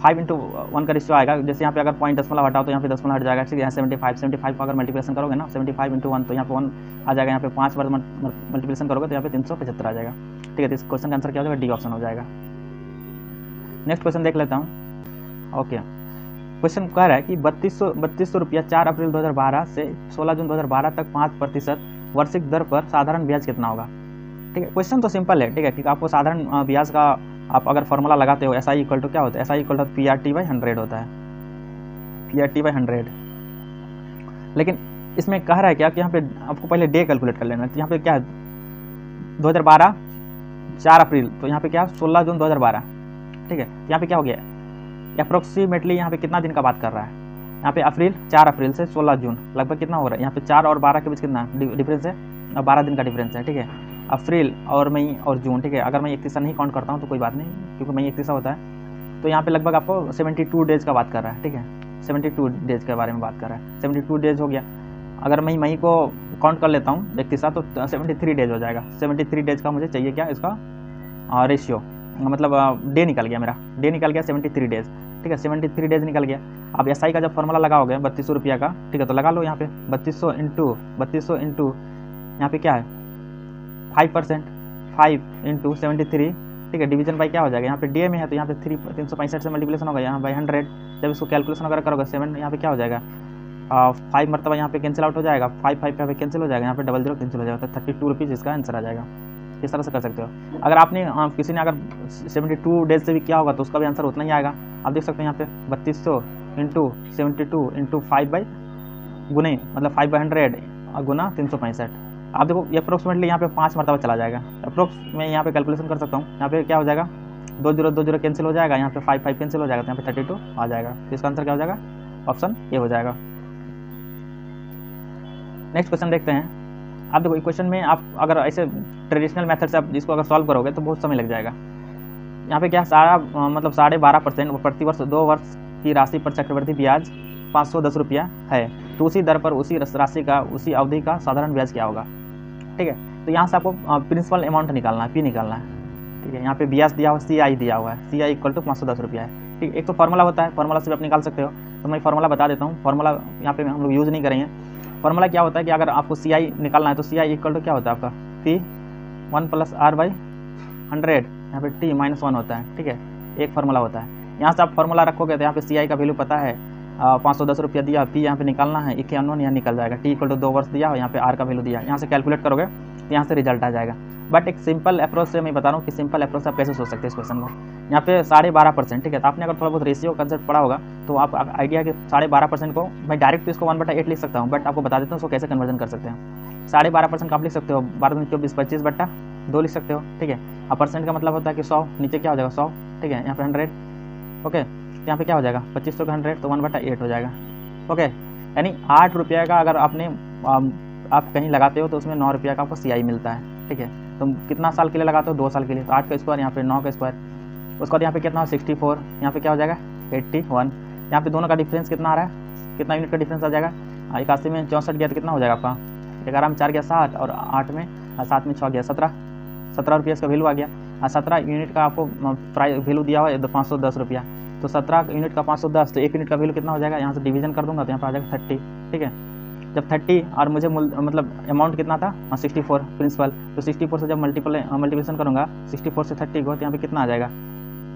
5:1 का रेशियो आएगा। जैसे यहाँ पे अगर पॉइंट दशमलव हटाओ तो यहाँ पे दशमलव हट जाएगा, ठीक है। यहाँ 75 को अगर मल्टीप्लिकेशन करोगे ना 75 × 1 तो यहाँ पे 1 आ जाएगा, यहाँ पे 5 बार मल्टीप्लिकेशन करोगे तो यहाँ पे 375 आ जाएगा, ठीक है। तो इस क्वेश्चन का आंसर क्या हो जाएगा, डी ऑप्शन हो जाएगा। नेक्स्ट क्वेश्चन देख लेता हूँ, ओके। क्वेश्चन कह रहा है कि 3200 रुपया 4 अप्रैल 2012 से 16 जून 2012 तक 5% वार्षिक दर पर साधारण ब्याज कितना होगा, ठीक है। क्वेश्चन तो सिंपल है, ठीक है, कि आपको साधारण ब्याज का आप अगर फॉर्मूला लगाते हो SI इक्वल टू क्या होता है, SI इक्वल टू PRT/100 होता है, PRT/100। लेकिन इसमें कह रहा है क्या कि यहाँ पे आपको पहले डे कैलकुलेट कर लेना है। तो यहाँ पे क्या है 2012 4 अप्रैल, तो यहाँ पे क्या 16 जून 2012, ठीक है। यहाँ पे क्या हो गया अप्रोक्सीमेटली, यहाँ पे कितना दिन का बात कर रहा है, यहाँ पे अप्रैल 4 अप्रैल से 16 जून लगभग कितना हो रहा है, यहाँ पे 4 और 12 के बीच कितना डिफरेंस है, 12 दिन का डिफरेंस है, ठीक है। अप्रैल और मई और जून, ठीक है। अगर मैं 31 नहीं काउंट करता हूँ तो कोई बात नहीं, क्योंकि मई 31 होता है, तो यहाँ पे लगभग आपको 72 डेज का बात कर रहा है, ठीक है। 72 डेज के बारे में बात कर रहा है, 72 डेज हो गया। अगर मैं मई को काउंट कर लेता हूँ 31 तो 73 डेज हो जाएगा। 73 डेज का मुझे चाहिए क्या इसका रेशियो, मतलब डे निकल गया, मेरा डे निकल गया 73 डेज, ठीक है। 73 डेज निकल गया। अब SI का जब फॉर्मूला लगाओगे 3200 रुपया का, ठीक है, तो लगा लो यहाँ पे 3200 इंटू यहाँ पे क्या है 5%, 5 इंटू 73, ठीक है, डिवीजन बाई क्या हो जाएगा, यहाँ पे डे में है तो यहाँ पे 365 से मल्टीप्लिकेशन होगा, यहाँ बाई 100, जब इसको कैलकुलेशन वगैरह करोगे 7 यहाँ पे क्या हो जाएगा, 5 मरतबा यहाँ पे कैंसिल आउट हो जाएगा, 5 यहाँ पे कैंसिल हो जाएगा, यहाँ पे 00 कैंसिल हो जाएगा, तो 32 रुपीज़ इसका आंसर आ जाएगा। इस तरह से कर सकते हो। अगर आपने किसी ने अगर 72 डेज से भी किया होगा तो उसका भी आंसर उतना ही आएगा। आप देख सकते हैं यहाँ पे 3200 इंटू 72 इंटू 5 बाई गुने मतलब 5/100 गुना 365। आप देखो ये अप्रोक्सीमेटली यहाँ पे 5 मरतबा चला जाएगा। अप्रोक्स मैं यहाँ पे कैलकुलेशन कर सकता हूँ। यहाँ पे क्या हो जाएगा, 2 0 कैंसिल हो जाएगा, यहाँ पे 5 कैंसिल हो जाएगा, तो यहाँ पे 32 आ जाएगा। तो इसका आंसर क्या हो जाएगा, ऑप्शन ए हो जाएगा। नेक्स्ट क्वेश्चन देखते हैं। आप देखो क्वेश्चन में आप अगर ऐसे ट्रेडिशनल मेथड से आप इसको अगर सॉल्व करोगे तो बहुत समय लग जाएगा। यहाँ पे क्या सारा मतलब 12.5% प्रतिवर्ष 2 वर्ष की राशि पर चक्रवृद्धि ब्याज 510 रुपया है, तो उसी दर पर उसी राशि का उसी अवधि का साधारण ब्याज क्या होगा। ठीक है, तो यहाँ से आपको प्रिंसिपल अमाउंट निकालना है, पी निकालना है। ठीक है, यहाँ पे ब्याज दिया हुआ CI दिया हुआ है, CI इक्वल टू 510 रुपया है। ठीक है, एक तो फार्मूला होता है, फार्मूला से भी आप निकाल सकते हो, तो मैं फार्मूला बता देता हूँ। फार्मूला यहाँ पे हम लोग यूज़ नहीं करेंगे। फार्मूला क्या होता है कि अगर आपको CI निकालना है तो CI इक्वल टू क्या होता है आपका P 1 + R/100, यहाँ पे T -1 होता है। ठीक है, एक फार्मूला होता है। यहाँ से आप फार्मूला रखोगे तो यहाँ पे CI का वैल्यू पता है 510 रुपया दिया, P यहाँ पे निकालना है 51 यहाँ निकल जाएगा, T इक्वल टू 2 वर्ष दिया और यहाँ पे R का वैल्यू दिया, यहाँ से कैलकुलेट करोगे तो यहाँ से रिजल्ट आ जाएगा। बट एक सिंपल अप्रोच से मैं बता रहा हूँ कि सिंपल अप्रोच से आप कैसे सोच सकते हैं इस क्वेश्चन को। यहाँ पे 12.5%, ठीक है, तो आपने अगर थोड़ा बहुत रेशियो कंसेप्ट पढ़ा होगा तो आप आइडिया के 12.5% को मैं डायरेक्ट तो इसको 1/8 लिख सकता हूँ, बट आपको बता देता हूँ इसको कैसे कन्वर्जन कर सकते हैं। 12.5% का आप लिख सकते हो 12×24 25/2 लिख सकते हो। ठीक है, अब परसेंट का मतलब होता है कि 100, नीचे क्या हो जाएगा 100, ठीक है, यहाँ पे 100, ओके, तो यहाँ पे क्या हो जाएगा 2500 का 100 तो 1/8 हो जाएगा। ओके, यानी 8 रुपये का अगर आपने आप कहीं लगाते हो तो उसमें 9 रुपये का आपको CI मिलता है। ठीक है, तो कितना साल के लिए लगाते हो, 2 साल के लिए, तो 8 का स्क्वायर यहाँ पे 9 का स्क्वायर, उसके बाद यहाँ पे कितना 64, यहाँ पे क्या हो जाएगा 81, यहाँ पे दोनों का डिफरेंस कितना आ रहा है, कितना यूनिट का डिफरेंस आ जाएगा, 81 में 64 गया तो कितना हो जाएगा आपका, 11 में 4 गया 7 और 8 में 7 में 6 गया 17 रुपये इसका वैल्यू आ गया। 17 यूनिट का आपको प्राइस वैल्यू दिया हुआ है 510 रुपया, तो 17 यूनिट का 510, तो 1 यूनिट का वैल्यू कितना हो जाएगा, यहाँ से डिवीजन कर दूंगा तो यहाँ पर आ जाएगा 30। ठीक है, जब 30 और मुझे मतलब अमाउंट कितना था 64 प्रिंसिपल, तो 64 से जब मल्टीप्लिकेशन करूँगा 64 से 30 को, तो यहाँ पे कितना आ जाएगा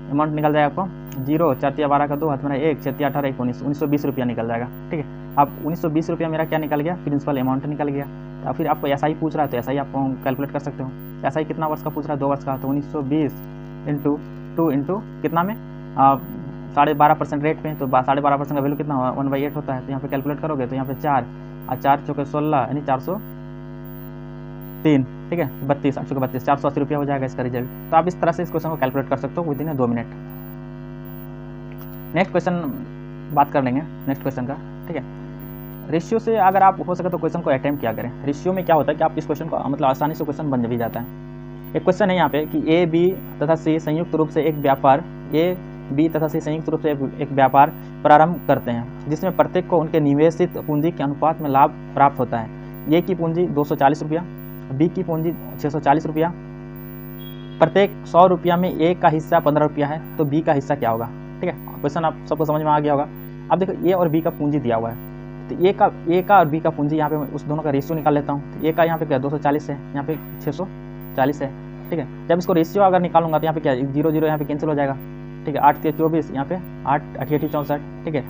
अमाउंट निकल जाएगा आपको 0 4 × 12 का 2 हाथ मेरा 1 6 × 18 19 1920 रुपया निकल जाएगा। ठीक है, अब 1920 रुपया मेरा क्या निकल गया, प्रिंसिपल अमाउंट निकल गया। तो फिर आपको SI पूछ रहा है तो SI आप कैलकुलेट कर सकते हो। SI कितना वर्ष का पूछ रहा है, 2 वर्ष का, तो 1920 इंटू 2 इंटू कितना में 12.5% रेट पे, तो 12.5% का वैल्यू कितना हुआ 1/8 होता है। तो यहाँ पे कैलकुलेट करोगे तो यहाँ पे 4 और 4 × 16 यानी 403, ठीक है, 32 8 × 32 480 रुपया हो जाएगा इसका रिजल्ट। तो आप इस तरह से इस क्वेश्चन को कैलकुलेट कर सकते हो विदिन 2 मिनट। नेक्स्ट क्वेश्चन बात कर लेंगे, नेक्स्ट क्वेश्चन का। ठीक है, रेशियो से अगर आप हो सके तो क्वेश्चन को अटेम्प्ट किया करें। रेशियो में क्या होता है कि आप इस क्वेश्चन को मतलब आसानी से क्वेश्चन बन भी जाता है। एक क्वेश्चन है यहाँ पे कि A B तथा C संयुक्त रूप से एक व्यापार प्रारंभ करते हैं जिसमें प्रत्येक को उनके निवेशित पूंजी के अनुपात में लाभ प्राप्त होता है। A की पूंजी 240 रुपया, B की पूंजी 640 रुपया, प्रत्येक 100 रुपया में A का हिस्सा 15 रुपया है, तो B का हिस्सा क्या होगा। ठीक है, क्वेश्चन आप सबको समझ में आ गया होगा। अब देखो A और B का पूंजी दिया हुआ है, तो A का और B का पूंजी यहाँ पे उस दोनों का रेशियो निकाल लेता हूँ। तो A का यहाँ पे क्या 240 है, यहाँ पे 640 है। ठीक है, जब इसको रेशियो अगर निकालूंगा तो यहाँ पे क्या 0 0 यहाँ पे कैंसिल हो जाएगा। ठीक है, 8 × 24 यहाँ पे 8 8 8 64। ठीक है,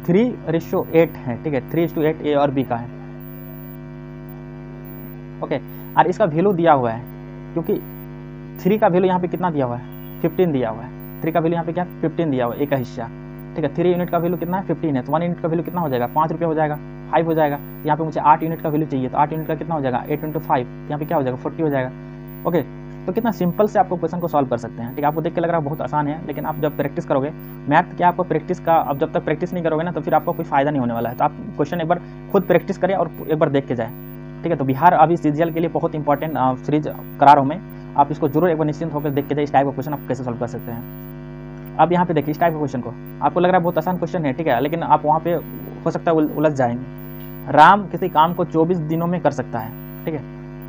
3:8 है। ठीक है, 3:8 A और B का है। ओके, और इसका वैल्यू दिया हुआ है क्योंकि 3 का वैल्यू यहाँ पे कितना दिया हुआ है 15 दिया हुआ है। 3 का वैल्यू यहाँ पे क्या 15 दिया हुआ है, A का हिस्सा। ठीक है, 3 यूनिट का वैल्यू कितना है 15 है, तो 1 यूनिट का वैल्यू कितना हो जाएगा 5 रुपये हो जाएगा, 5 हो जाएगा। यहाँ पे मुझे 8 यूनिट का वैल्यू चाहिए, तो 8 यूनिट का कितना हो जाएगा 8 × 5, यहाँ पे क्या हो जाएगा 40 हो जाएगा। ओके, तो कितना सिंपल से आपको क्वेश्चन को सॉल्व कर सकते हैं। ठीक है, आपको देख के लग रहा है बहुत आसान है, लेकिन आप जब प्रैक्टिस करोगे मैथ क्या आपको प्रैक्टिस का, अब जब तक प्रैक्टिस नहीं करोगे ना तो फिर आपको कोई फायदा नहीं होने वाला है। तो आप क्वेश्चन एक बार खुद प्रैक्टिस करें और एक बार देख के जाए। ठीक है, तो बिहार अभी CGL के लिए बहुत इंपॉर्टेंट सीरीज करा रहा हूँ मैं, आप इसको जरूर एक बार निश्चिंत होकर देख के जाए। इस टाइप का क्वेश्चन आप कैसे सॉल्व कर सकते हैं। अब यहाँ पे देखिए इस टाइप का क्वेश्चन को आपको लग रहा है बहुत आसान क्वेश्चन है, ठीक है, लेकिन आप वहाँ पे हो सकता है उलझ जाएंगे। राम किसी काम को 24 दिनों में कर सकता है। ठीक है,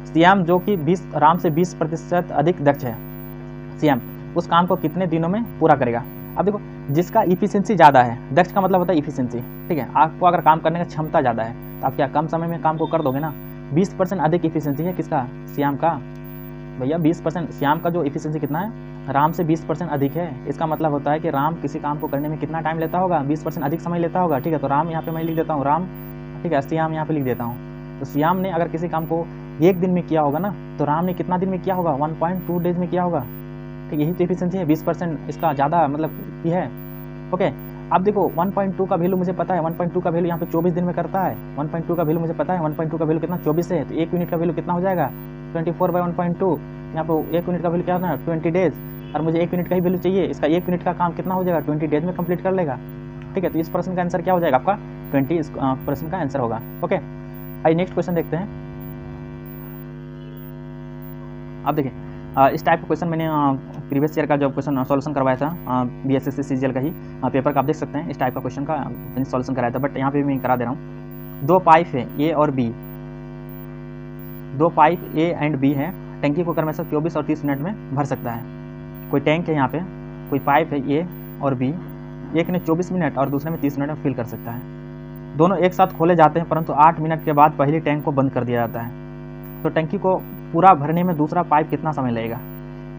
श्याम जो कि राम से 20% अधिक दक्ष है, श्याम उस काम को कितने दिनों में पूरा करेगा। अब देखो जिसका इफिशिएंसी ज़्यादा है, दक्ष का मतलब होता है इफिशिएंसी। ठीक है, आपको अगर काम करने की क्षमता ज़्यादा है तो आप क्या कम समय में काम को कर दोगे ना। 20% अधिक इफिशिएंसी है किसका, श्याम का। भैया 20%, श्याम का जो एफिशिएंसी कितना है, राम से 20% अधिक है। इसका मतलब होता है कि राम किसी काम को करने में कितना टाइम लेता होगा, 20% अधिक समय लेता होगा। ठीक है, तो राम यहाँ पे मैं लिख देता हूँ राम, ठीक है, श्याम यहाँ पे लिख देता हूँ। तो श्याम ने अगर किसी काम को 1 दिन में किया होगा ना, तो राम ने कितना दिन में किया होगा, 1.2 डेज में किया होगा। ठीक, यही तो एफिशिएंसी है, 20% इसका ज़्यादा मतलब ये है। ओके, अब देखो 1.2 का वैल्यू मुझे पता है, 1.2 का वैल्यू यहाँ पे 24 दिन में करता है। 1.2 का वैल्यू मुझे पता है, 1.2 का वैल्यू कितना 24 है, तो 1 यूनिट का वैल्यू कितना हो जाएगा 24/1.2। यहाँ पे 1 यूनिट का वैल्यू क्या होना है 20 डेज, और मुझे 1 यूनिट का ही वैल्यू चाहिए। इसका 1 यूनिट का काम कितना हो जाएगा 20 डेज में कंप्लीट कर लेगा। ठीक है, तो इस प्रश्न का आंसर क्या हो जाएगा आपका 20 इस प्रश्न का आंसर होगा। ओके, आइए नेक्स्ट क्वेश्चन देखते हैं। अब देखिए इस टाइप का क्वेश्चन मैंने प्रीवियस ईयर का जो क्वेश्चन सॉल्यूशन करवाया था BSSC CGL का ही पेपर का आप देख सकते हैं। इस टाइप का क्वेश्चन का मैंने सॉल्यूशन कराया था, बट यहाँ पे मैं करा दे रहा हूँ। 2 पाइप है A और B, 2 pipe A and B है। टंकी को क्रमशः 24 और 30 मिनट में भर सकता है। कोई टैंक है यहाँ पे, कोई पाइप है A और B, एक ने 24 मिनट और दूसरे में 30 मिनट में फिल कर सकता है। दोनों एक साथ खोले जाते हैं, परंतु 8 मिनट के बाद पहली टैंक को बंद कर दिया जाता है। तो टंकी को पूरा भरने में दूसरा पाइप कितना समय लगेगा।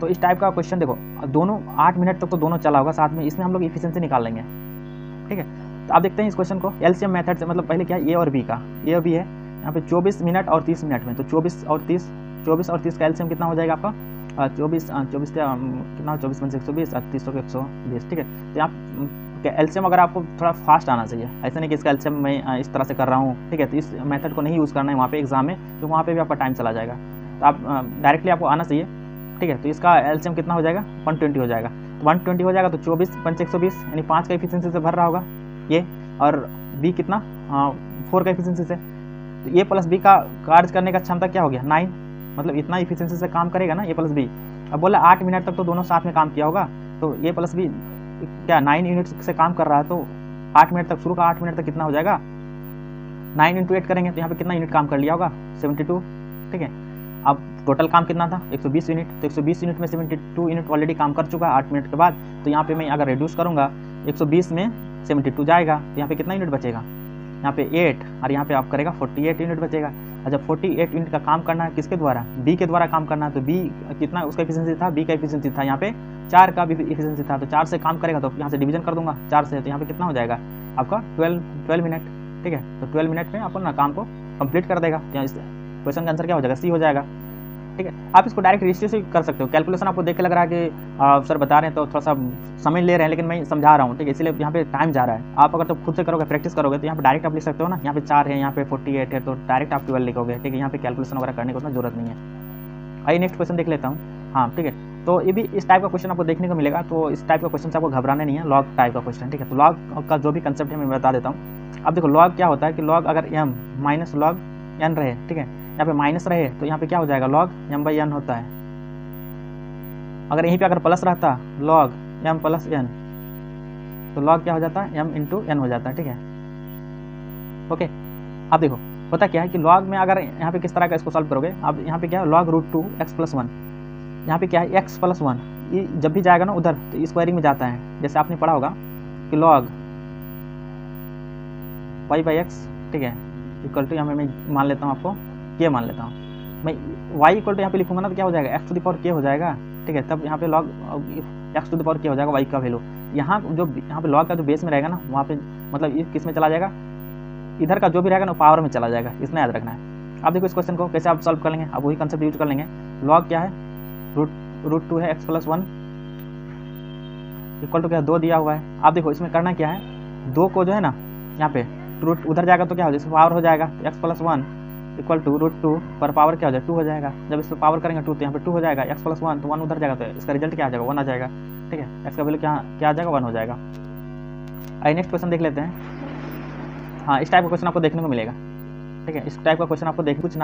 तो इस टाइप का क्वेश्चन देखो, दोनों 8 मिनट तक तो दोनों चला होगा साथ में, इसमें हम लोग इफिशिएंसी निकाल लेंगे। ठीक है, तो आप देखते हैं इस क्वेश्चन को एलसीएम मेथड से, मतलब पहले क्या है A और B का, A और B है यहाँ पे 24 मिनट और 30 मिनट में, तो 24 और 30 का एलसीएम कितना हो जाएगा आपका 24 कितना 24 में 120 और 30 को 120। ठीक है, तो यहाँ एलसीएम अगर आपको थोड़ा फास्ट आना चाहिए, ऐसा नहीं कि इसका एलसीएम मैं इस तरह से कर रहा हूँ। ठीक है, तो इस मेथड को नहीं यूज़ करना है वहाँ पे एग्जाम में, क्योंकि वहाँ पे भी आपका टाइम चला जाएगा। तो आप डायरेक्टली आपको आना चाहिए। ठीक है, तो इसका एलसीएम कितना हो जाएगा 120 हो जाएगा। तो 120 हो जाएगा तो 24 5 120 यानी 5 का एफिशिएंसी से भर रहा होगा ये, और बी कितना 4 का एफिशिएंसी से। तो ए प्लस बी का कार्य करने का क्षमता क्या हो गया 9, मतलब इतना एफिशिएंसी से काम करेगा ना ए प्लस बी। अब बोला 8 मिनट तक तो दोनों साथ में काम किया होगा, तो ए प्लस बी क्या 9 यूनिट से काम कर रहा है, तो 8 मिनट तक, शुरू का 8 मिनट तक कितना हो जाएगा 9 × 8 करेंगे तो यहाँ पे कितना यूनिट काम कर लिया होगा 72। ठीक है, अब टोटल काम कितना था 120 यूनिट, तो 120 यूनिट में 72 यूनिट ऑलरेडी काम कर चुका है 8 मिनट के बाद। तो यहाँ पे मैं अगर रिड्यूस करूँगा 120 में 72 जाएगा, तो यहाँ पे कितना यूनिट बचेगा, यहाँ पे 8, और यहाँ पे आप करेगा 48 यूनिट बचेगा। और जब 48 यूनिट का काम करना है किसके द्वारा, बी के द्वारा काम करना है, तो बी कितना उसका एफिशिएंसी था, बी का एफिशिएंसी था यहाँ पे 4 का भी एफिशिएंसी था, तो 4 से काम करेगा तो यहाँ से डिवीजन कर दूंगा 4 से, तो यहाँ पे कितना हो जाएगा आपका 12 मिनट। ठीक है, तो 12 मिनट में अपन ना काम को कंप्लीट कर देगा। यहाँ इस क्वेश्चन का आंसर क्या हो जाएगा सी हो जाएगा। ठीक है, आप इसको डायरेक्ट रेशियो से कर सकते हो। कैलकुलेशन आपको देख के लग रहा है कि सर बता रहे हैं तो थोड़ा सा समझ ले रहे हैं, लेकिन मैं समझा रहा हूँ। ठीक है, इसलिए यहाँ पे टाइम जा रहा है। आप अगर तो खुद से करोगे, प्रैक्टिस करोगे, तो यहाँ पे डायरेक्ट आप लिख सकते हो ना, यहाँ पे 4 है, यहाँ पे 48 है, तो डायरेक्ट आप 12 लिखोगे। ठीक है, यहाँ पे कैलकुलेशन वगैरह करने की उतना जरूरत नहीं है। आइए नेक्स्ट क्वेश्चन देख लेता हूँ। हाँ ठीक है, तो ये भी इस टाइप का क्वेश्चन आपको देखने को मिलेगा। तो इस टाइप का क्वेश्चन से आपको घबराना नहीं है, लॉग टाइप का क्वेश्चन। ठीक है, तो लॉग का जो भी कंसेप्ट है मैं बता देता हूँ। अब देखो लॉग क्या होता है कि लॉग अगर m माइनस लॉग n रहे, ठीक है, यहाँ पे माइनस रहे तो यहाँ पे क्या हो जाएगा लॉग m/n होता है। अगर यहीं पे अगर प्लस रहता लॉग m + n, तो लॉग क्या हो जाता है m × n हो जाता है। ठीक है, ओके। अब देखो होता क्या है कि लॉग में अगर यहाँ पे किस तरह का इसको सॉल्व करोगे, अब यहाँ पे क्या है log √2 x + 1, यहाँ पे क्या है x + 1, ये जब भी जाएगा ना उधर तो स्क्वायरिंग में जाता है। जैसे आपने पढ़ा होगा कि log y/x, ठीक है, इक्वल टू यहाँ पे मैं मान लेता हूँ आपको k मान लेता हूँ मैं, y इक्वल टू यहाँ पे लिखूंगा ना तो क्या हो जाएगा x⁴ k हो जाएगा। ठीक है, तब यहाँ पे log x⁴ k हो जाएगा y का वैल्यू। यहाँ पे log का जो बेस में रहेगा ना वहाँ पे मतलब ये किस में चला जाएगा, इधर का जो भी रहेगा ना पावर में चला जाएगा, इतना याद रखना है। अब देखो इस क्वेश्चन को कैसे आप सॉल्व कर लेंगे, अब वही कंसेप्ट यूज कर लेंगे। log क्या है √2 है x + 1 इक्वल टू क्या 2 दिया हुआ है। अब देखो इसमें करना क्या है, 2 को जो है ना यहाँ पे रूट उधर जाएगा तो क्या हो जाएगा, पावर हो जाएगा, तो x + 1 इक्वल टू √2 पर पावर क्या हो जाएगा 2 हो जाएगा। जब इस पर पावर करेंगे 2 तो यहाँ पे 2 हो जाएगा, x + 1 तो 1 उधर जाएगा, तो इसका रिजल्ट क्या आ जाएगा 1 आ जाएगा। ठीक है, x का वैल्यू क्या आ जाएगा 1 हो जाएगा। आइए नेक्स्ट क्वेश्चन देख लेते हैं। हाँ इस टाइप का क्वेश्चन आपको देखने को मिलेगा। ठीक है, इस टाइप का क्वेश्चन आपको देख, कुछ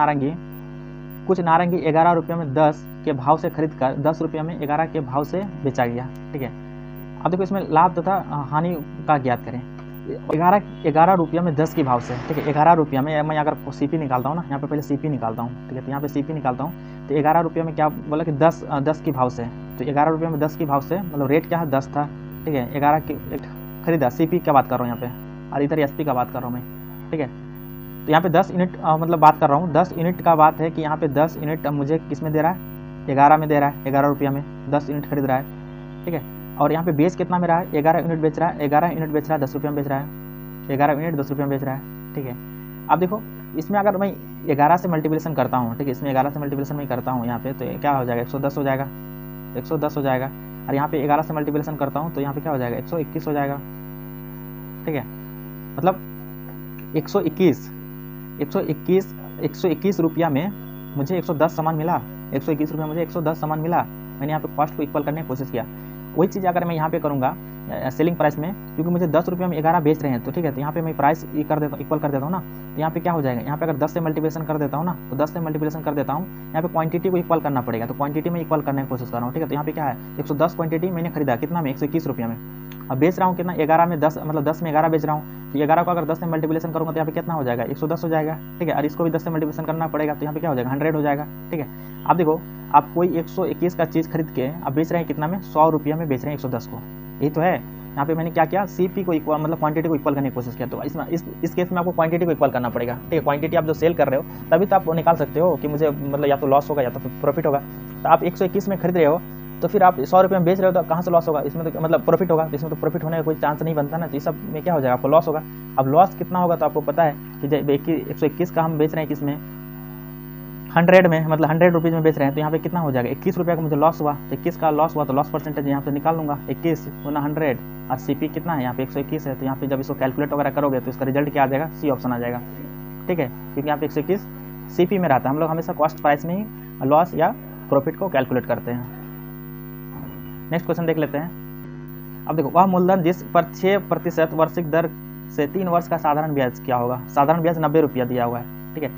नारंगी 11 रुपये में 10 के भाव से खरीद कर 10 रुपये में 11 के भाव से बेचा गया। ठीक है, अब देखो इसमें लाभ तथा हानि का ज्ञात करें। 11 रुपये में 10 के भाव से, ठीक है, 11 रुपये में मैं अगर CP निकालता हूँ ना, यहाँ पे पहले CP निकालता हूँ। ठीक है, तो यहाँ पे CP निकालता हूँ तो 11 रुपये में क्या बोला कि 10 के भाव से, तो 11 रुपये में 10 के भाव से मतलब रेट क्या है 10 था। ठीक है, 11 की खरीदा, CP क्या बात कर रहा हूँ यहाँ पे, और इधर SP का बात कर रहा हूँ मैं। ठीक है, तो यहाँ पे 10 यूनिट मतलब बात कर रहा हूँ, 10 यूनिट का बात है कि यहाँ पे 10 यूनिट मुझे किस में दे रहा है 11 में दे रहा है, 11 रुपया में 10 यूनिट खरीद रहा है, ठीक है। और यहाँ पे बेच कितना में रहा है, 11 यूनिट बेच रहा है, 11 यूनिट बेच रहा है 10 रुपये में बेच रहा है, 11 यूनिट 10 रुपये में बेच रहा है, ठीक है। अब देखो इसमें अगर मैं 11 से मल्टीप्लिकेशन करता हूँ, ठीक है, इसमें 11 से मल्टीप्लिकेशन मैं करता हूँ यहाँ पे, तो क्या हो जाएगा 110 हो जाएगा, 110 हो जाएगा। और यहाँ पे 11 से मल्टीप्लिकेशन करता हूँ तो यहाँ पे क्या हो जाएगा 121 हो जाएगा, ठीक है। मतलब 121 रुपया में मुझे 110 सामान मिला, 121 रुपया मुझे 110 सामान मिला। मैंने यहाँ पे कॉस्ट को इक्वल करने की कोशिश किया। वही चीज़ अगर मैं यहाँ पे करूँगा सेलिंग प्राइस में, क्योंकि मुझे 10 रुपये में 11 बेच रहे हैं, तो ठीक है, तो यहाँ पे मैं प्राइस कर देता हूँ, इक्वल कर देता हूँ ना, तो यहाँ पे क्या हो जाएगा, यहाँ पे अगर 10 से मल्टीप्लिकेशन कर देता हूँ ना, तो 10 से मल्टीप्लिकेशन कर देता हूँ, यहाँ पे क्वांटिटी को इक्वल करना पड़ेगा, तो क्वांटिटी में इक्वल करने की कोशिश कर रहा हूँ, ठीक है। तो यहाँ पे क्या है 110 क्वांटिटी मैंने खरीदा कितना में 121 रुपये में, अब बेच रहा हूँ कितना 11 में 10, मतलब 10 में 11 बेच रहा हूँ, तो 11 को अगर 10 से मल्टीप्लिकेशन करूँगा तो यहाँ पे कितना हो जाएगा 110 हो जाएगा, ठीक है। और इसको भी 10 से मल्टीप्लिकेशन करना पड़ेगा, तो यहाँ पे क्या हो जाएगा 100 हो जाएगा, ठीक है। अब देखो आप कोई 121 का चीज़ खरीद के आप बेच रहे हैं कितना में 100 रुपये में बेच रहे हैं 110 को, यही तो है। यहाँ पे मैंने क्या किया CP को इक्वल मतलब क्वांटिटी को इक्वल करने की कोशिश किया। तो इसमें इस केस में आपको क्वांटिटी को इक्वल करना पड़ेगा, ठीक है। क्वांटिटी आप जो सेल कर रहे हो तभी तो आप निकाल सकते हो कि मुझे मतलब या तो लॉस होगा या तो प्रॉफिट होगा। तो आप 121 में खरीद रहे हो तो फिर आप 100 रुपये में बेच रहे हो तो कहाँ से लॉस होगा, इसमें तो मतलब प्रॉफिट होगा, इसमें तो प्रॉफिट होने का कोई चांस नहीं बनता ना। तो इस सब में क्या हो जाएगा आपको लॉस होगा। अब लॉस कितना होगा तो आपको पता है कि 121 का हम बेच रहे हैं किसमें 100 में, मतलब 100 रुपीज़ में बेच रहे हैं, तो यहाँ पे कितना हो जाएगा 21 रुपये का मुझे लॉस हुआ। तो 21 का लॉस हुआ तो लॉस परसेंटेज यहाँ पे निकाल लूँगा 21 गुना 100, और CP कितना है यहाँ पे 121 है। तो यहाँ पे जब इसको कैलकुलेट वगैरह करोगे तो इसका रिजल्ट क्या आ जाएगा, C ऑप्शन आ जाएगा, ठीक है, क्योंकि यहाँ पे 121 CP में रहता है। हम लोग हमेशा कॉस्ट प्राइस में ही लॉस या प्रॉफिट को कैलकुलेट करते हैं। नेक्स्ट क्वेश्चन देख लेते हैं। अब देखो वह मूलधन जिस पर 6% वार्षिक दर से 3 वर्ष का साधारण ब्याज क्या होगा। साधारण ब्याज 90 रुपया दिया हुआ है, ठीक है,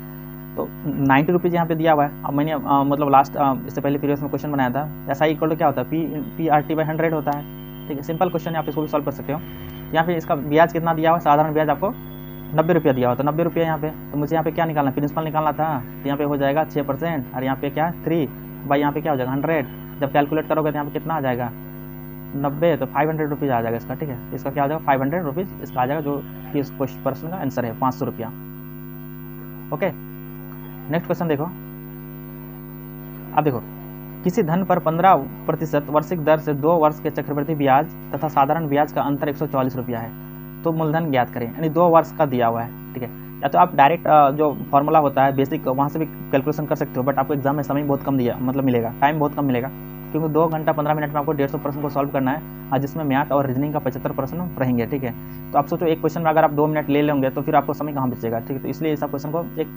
तो 90 रुपीज़ यहाँ पे दिया हुआ है। अब मैंने मतलब लास्ट इससे पहले प्रीवियस में क्वेश्चन बनाया था, SI इक्वल टू क्या होता है PRT/100 होता है, ठीक है। सिंपल क्वेश्चन है, आप इसको भी सॉल्व कर सकते हो। यहाँ पे इसका ब्याज कितना दिया हुआ है, साधारण ब्याज आपको 90 रुपया दिया हुआ, तो 90 रुपया यहाँ पे, तो मुझे यहाँ पे क्या निकालना, प्रिंसिपल निकालना था, तो यहाँ पे हो जाएगा 6%, और यहाँ पे क्या 3 बाई यहाँ पे क्या हो जाएगा 100। जब कैलकुलेट करोगे तो यहाँ पे कितना आ जाएगा 90, तो 500 रुपीज़ आ जाएगा इसका, ठीक है। इसका क्या आ जाएगा 500 रुपीज़ इसका आ जाएगा, जो कि इस क्वेश्चन का आंसर है 500 रुपया। ओके, नेक्स्ट क्वेश्चन देखो। अब देखो किसी धन पर 15% वार्षिक दर से 2 वर्ष के चक्रवृद्धि ब्याज तथा साधारण ब्याज का अंतर 144 रुपया है, तो मूलधन ज्ञात करें, यानी 2 वर्ष का दिया हुआ है, ठीक है। या तो आप डायरेक्ट जो फॉर्मूला होता है बेसिक वहाँ से भी कैलकुलेशन कर सकते हो, बट आपको एग्जाम में समय बहुत कम दिया मतलब मिलेगा, टाइम बहुत कम मिलेगा, क्योंकि 2 घंटा 15 मिनट में आपको 150 प्रश्न को सॉल्व करना है, और जिसमें मैथ और रीजनिंग का 75 प्रश्न रहेंगे, ठीक है। तो आप सोचो एक क्वेश्चन में अगर आप 2 मिनट ले लेंगे तो फिर आपको समय कहाँ बचेगा, ठीक है। तो इसलिए इस क्वेश्चन को एक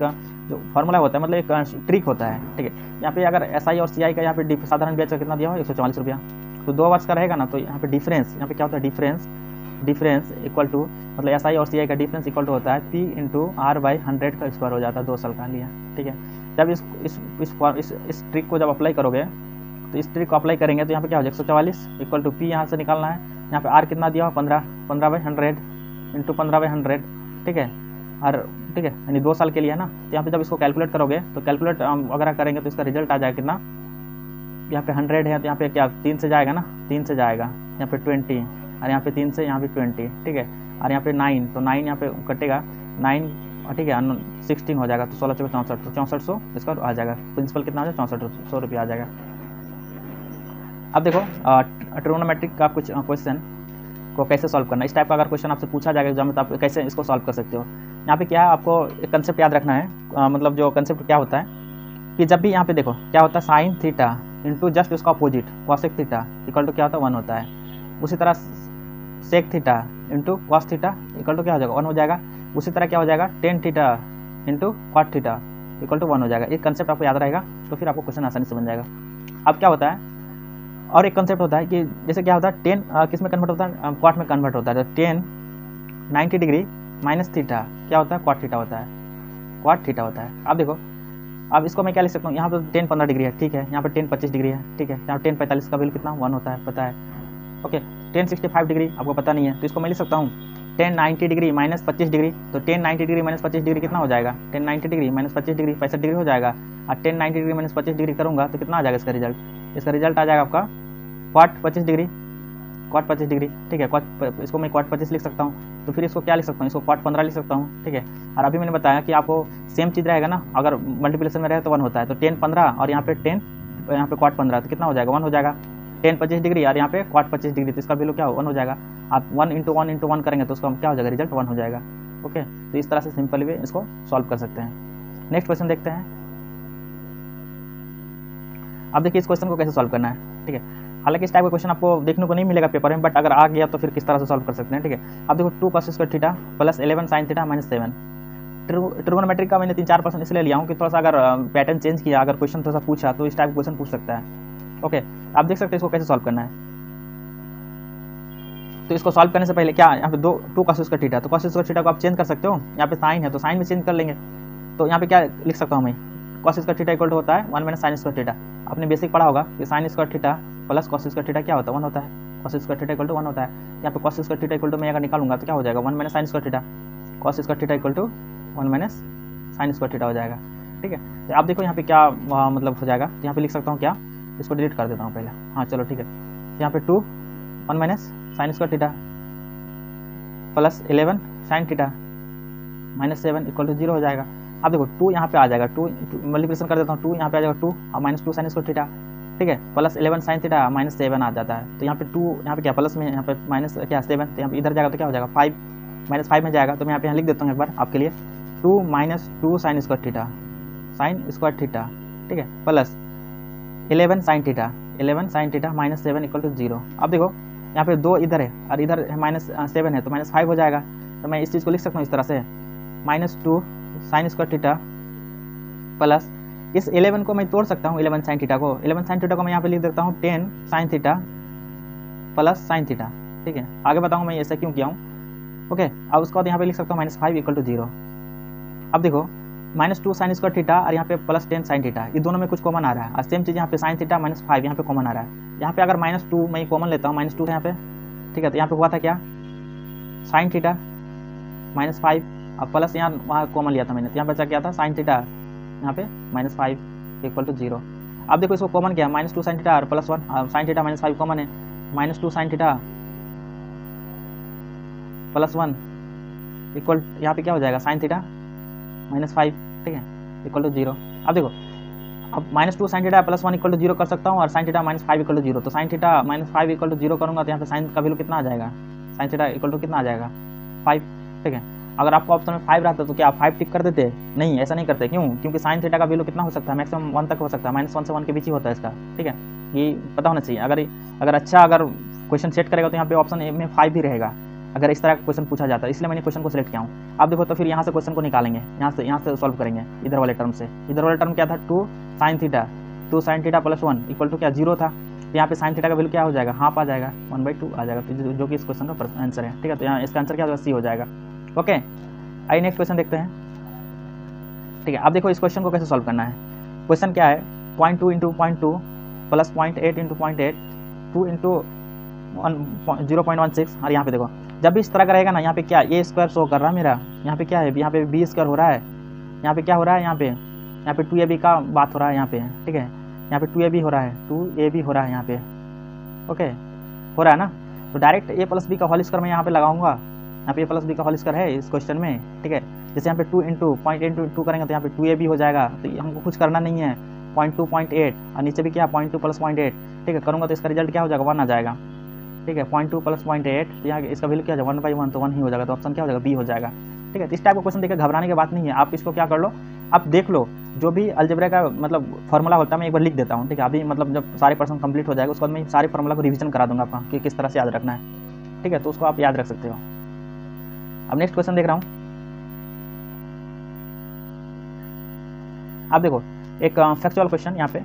जो फॉर्मूला होता है मतलब एक ट्रिक होता है, ठीक है। यहाँ पे अगर SI और CI का यहाँ पे साधारण ब्याज का कितना दिया हुआ है 144 रुपया, तो 2 वर्ष का रहेगा ना, तो यहाँ पे डिफरेंस, यहाँ पे क्या होता है डिफरेंस इक्वल टू मतलब SI और CI का डिफरेंस इक्वल टू होता है P × R/100 का स्क्वायर हो जाता है 2 साल का लिया, ठीक है। जब इस ट्रिक को जब अप्लाई करोगे तो इस ट्रिक को अप्लाई करेंगे तो यहाँ पे क्या हो जाएगा 144 इक्वल टू P यहाँ से निकालना है, यहाँ पे R कितना दिया हुआ 15/100 × 15/100, ठीक है, और ठीक है यानी 2 साल के लिए है ना। तो यहाँ पे जब इसको कैलकुलेट करोगे तो कैलकुलेट अगर करेंगे तो इसका रिजल्ट आ जाएगा कितना, यहाँ पे 100 है तो यहाँ पे क्या 3 से जाएगा ना, 3 से जाएगा, यहाँ पे 20, और यहाँ पे 3 से यहाँ पे 20, ठीक है, और यहाँ पे 9, तो 9 यहाँ पे कटेगा 9, ठीक है, 16 हो जाएगा, तो 16 × 64, तो 6400 इसका आ जाएगा। प्रिंसिपल कितना आ जाएगा 6400 रुपया आ जाएगा। अब देखो ट्रिग्नोमेट्रिक का कुछ क्वेश्चन को कैसे सॉल्व करना, इस टाइप का अगर क्वेश्चन आपसे पूछा जाएगा एग्जाम में तो आप कैसे इसको सॉल्व कर सकते हो। यहाँ पे क्या है आपको एक कंसेप्ट याद रखना है, मतलब जो कंसेप्ट क्या होता है कि जब भी यहाँ पे देखो क्या होता है साइन थीटा इंटू जस्ट उसका opposite cosec theta equal to क्या होता है 1 होता है। उसी तरह sec theta into cos theta equal to क्या हो जाएगा 1 हो जाएगा। उसी तरह क्या हो जाएगा tan theta into cot theta equal to 1 हो जाएगा। एक कंसेप्ट आपको याद रहेगा तो फिर आपको क्वेश्चन आसानी से बन जाएगा। अब क्या होता है और एक कंसेप्ट होता है कि जैसे क्या होता है टेन किस में कन्वर्ट होता है, क्वाट में कन्वर्ट होता है। तो टेन 90 डिग्री माइनस थीटा क्या होता है क्वाट थीटा होता है, क्वाट थीटा होता है। अब देखो अब इसको मैं क्या लिख सकता हूँ, यहाँ पर 10 15 डिग्री है, ठीक है, यहाँ पर 10 25 डिग्री है, ठीक है, यहाँ 10 45 का वैल्यू कितना 1 होता है पता है, ओके। 10 65 डिग्री आपको पता नहीं है तो इसको मैं लिख सकता हूँ 10 90 डिग्री माइनस 25 डिग्री। तो 10 90 डिग्री माइनस 25 डिग्री कितना हो जाएगा, 10 90 डिग्री माइनस 25 डिग्री 65 डिग्री हो जाएगा। और 10 90 डिग्री माइनस 25 डिग्री करूँगा तो कितना आ जाएगा इसका रिजल्ट, इसका रिजल्ट आ जाएगा आपका क्वाट 25 डिग्री, क्वाट 25 डिग्री, ठीक है। क्वाट इसको मैं क्वाट 25 लिख सकता हूँ, तो फिर इसको क्या लिख सकता हूँ, इसको क्वाट 15 लिख सकता हूँ, ठीक है। और अभी मैंने बताया कि आपको सेम चीज़ रहेगा ना, अगर मल्टीप्लिकेशन में रहे तो 1 होता है, तो 10 15 और यहाँ पे 10 यहाँ पे cot 15 तो कितना हो जाएगा 1 हो जाएगा। tan 25 डिग्री और यहाँ पे cot 25 डिग्री तो इसका वैल्यू क्या हो 1 हो जाएगा। आप 1 इंटू 1 करेंगे तो उसका क्या हो जाएगा रिजल्ट 1 हो जाएगा। ओके, तो इस तरह से सिंपल वे इसको सॉल्व कर सकते हैं। नेक्स्ट क्वेश्चन देखते हैं। अब देखिए इस क्वेश्चन को कैसे सॉल्व करना है। ठीक है, हालांकि इस टाइप का क्वेश्चन आपको देखने को नहीं मिलेगा पेपर में, बट अगर आ गया तो फिर किस तरह से सॉल्व कर सकते हैं। ठीक है, अब देखो 2 cos square theta plus 11 sin theta minus 7। Trigonometric का मैंने 3-4% इसलिए लिया हूँ कि थोड़ा सा अगर पैटर्न चेंज किया, अगर क्वेश्चन थोड़ा सा पूछा तो इस टाइप का क्वेश्चन पूछ सकता है। ओके, आप देख सकते हैं इसको कैसे सॉल्व करना है। तो इसको सॉल्व करने से पहले क्या यहाँ पे 2 cos स्क्वायर थीटा, तो cos स्क्वायर थीटा को आप चेंज कर सकते हो। यहाँ पे साइन है तो साइन में चेंज कर लेंगे। तो यहाँ पे क्या लिख सकता हूँ मैं, cos square theta equal to होता है 1 माइनस साइन स्क्वायर थीटा। आपने बेसिक पढ़ा होगा कि sine square theta plus cos square theta क्या होता है 1 होता है। cos square theta equal to 1 होता है। यहाँ पे cos square theta equal to मैं अगर निकालूंगा तो क्या हो जाएगा 1 minus sine square theta. cos square theta equal to 1 minus sine square theta हो जाएगा। ठीक है, तो आप देखो यहाँ पे क्या मतलब हो जाएगा। तो यहाँ पे लिख सकता हूँ क्या, इसको डिलीट कर देता हूँ पहले। हाँ चलो ठीक है, यहाँ पे 2 1 minus sine square theta plus 11 sine theta minus 7 equal to 0 हो जाएगा। अब देखो 2 यहाँ पे आ जाएगा, 2 मल्टीप्लिकेशन कर देता हूँ, 2 यहाँ पे आ जाएगा 2 और माइनस 2 साइन स्क्वायर थीटा। ठीक है, प्लस 11 साइन थीटा माइनस 7 आ जाता है। तो यहाँ पे 2 यहाँ पे क्या प्लस में, यहाँ पे माइनस क्या 7, तो यहाँ पे इधर जाएगा तो क्या हो जाएगा 5 माइनस 5 में जाएगा। तो मैं यहाँ पे लिख देता हूँ एक बार आपके लिए 2 माइनस 2 साइन स्क्वायर थीटा। ठीक है, plus 11 sine theta minus 7 equal to 0। अब देखो यहाँ पे 2 इधर है और इधर माइनस 7 है तो माइनस 5 हो जाएगा। तो मैं इस चीज़ को लिख सकता हूँ इस तरह से minus 2 sign square theta plus इस 11 को मैं तोड़ सकता हूँ 11 साइन थीटा को। 11 साइन थीटा को मैं यहाँ पे लिख देता हूँ 10 sign theta plus sine theta. ठीक है, आगे बताऊँगा मैं ऐसा क्यों किया हूँ। ओके, अब उसके बाद यहाँ पे लिख सकता हूँ माइनस 5 इक्वल टू 0। अब देखो माइनस 2 साइन स्क्वायर थीटा और यहाँ पे प्लस 10 साइन थीटा, ये दोनों में कुछ कॉमन आ रहा है। और सेम चीज़ यहाँ पे साइन थीटा माइनस 5 यहाँ पे कॉमन आ रहा है। यहाँ पे अगर माइनस 2 मैं कॉमन लेता हूँ, माइनस 2 है यहाँ पे। ठीक है, तो यहाँ पे हुआ था क्या साइन थीटा माइनस 5 अब प्लस यहाँ वहाँ कॉमन लिया था मैंने, तो यहाँ बचा क्या था साइन थीटा यहाँ पे माइनस 5 इक्वल टू 0। अब देखो इसको कॉमन किया माइनस 2 साइन थीटा और plus 1 sine theta minus 5 common है, minus 2 sine theta plus 1 equal यहाँ पे क्या हो जाएगा साइन थीटा माइनस 5। ठीक है, इक्वल टू 0। अब देखो अब minus 2 sine theta plus 1 equal to 0 कर सकता हूँ और sine theta minus 5 equal to 0। तो sine theta minus 5 equal to 0 करूँगा तो यहाँ पे साइन का वैल्यू कितना आ जाएगा, साइन थीटा इक्वल टू कितना आ जाएगा 5। ठीक है, अगर आपको ऑप्शन में 5 रहता तो क्या आप 5 टिक कर देते? नहीं, ऐसा नहीं करते। क्यों? क्योंकि साइन थीटा का वैल्यू कितना हो सकता है, मैक्सिमम 1 तक हो सकता है, -1 से 1 के बीच ही होता है इसका। ठीक है, ये पता होना चाहिए। अगर क्वेश्चन सेट करेगा तो यहाँ पे ऑप्शन ए में 5 भी रहेगा अगर इस तरह का क्वेश्चन पूछा जाता है, इसलिए मैंने क्वेश्चन को सिलेक्ट किया हूँ। आप देखो तो फिर यहाँ से क्वेश्चन को निकालेंगे, यहाँ से सॉल्व करेंगे इधर वाले टर्म से। इधर वाला टर्म क्या था 2 sine theta plus 1 equal to क्या 0 था। तो यहाँ पे साइन थीटा का वैल्यू क्या हो जाएगा, हाफ आ जाएगा, 1/2 आ जाएगा, तो जो कि इस क्वेश्चन का आंसर है। ठीक है, तो यहाँ इसका आंसर क्या होगा, सी हो जाएगा। ओके, आइए नेक्स्ट क्वेश्चन देखते हैं। ठीक है, अब देखो इस क्वेश्चन को कैसे सॉल्व करना है। क्वेश्चन क्या है 0.2 इंटू 0.2 प्लस 0.8 इंटू 0.8 2 इंटू 0.16। और यहाँ पे देखो जब भी इस तरह का रहेगा ना, यहाँ पे क्या ए स्क्वायर शो कर रहा है मेरा, यहाँ पे क्या है, यहाँ पे बी स्क्वायर हो रहा है, यहाँ पे क्या हो रहा है, यहाँ पे 2ab का बात हो रहा है यहाँ पे। ठीक है, यहाँ पे 2ab हो रहा है, 2ab हो रहा है यहाँ पे। ओके, हो रहा है ना, तो डायरेक्ट a प्लस बी का होल स्क्वायर मैं यहाँ पे लगाऊंगा। यहाँ पे a प्लस बी का होल स्क्वायर है इस क्वेश्चन में। ठीक है, जैसे यहाँ पे 2 इंटू 0.8 2 करेंगे तो यहाँ पे 2ab हो जाएगा, तो हमको कुछ करना नहीं है। 0.2 0.8 और नीचे भी क्या 0.2 प्लस 0.8। ठीक है, करूँगा तो इसका रिजल्ट क्या हो जाएगा 1 आ जाएगा। ठीक है, 0.2 प्लस 0.8 तो यहाँ इसका वैल्यू क्या हो जाएगा 1/1, तो 1 ही हो जाएगा, तो ऑप्शन क्या हो जाएगा बी हो जाएगा। ठीक है, तो इस टाइप का क्वेश्चन देखकर घबराने की बात नहीं है। आप इसको क्या कर लो, आप देख लो, जो भी अलजेब्रा का मतलब फॉर्मूला होता है मैं एक बार लिख देता हूँ। ठीक है, अभी मतलब जब सारे पर्सन कंप्लीट हो जाएगा उसके बाद मैं सारे फॉर्मूला को रिवीजन करा दूंगा आपका कि किस तरह से याद रखना है। ठीक है, तो उसको आप याद रख सकते हो। अब नेक्स्ट क्वेश्चन देख रहा हूँ। आप देखो एक फैक्चुअल क्वेश्चन, यहाँ पे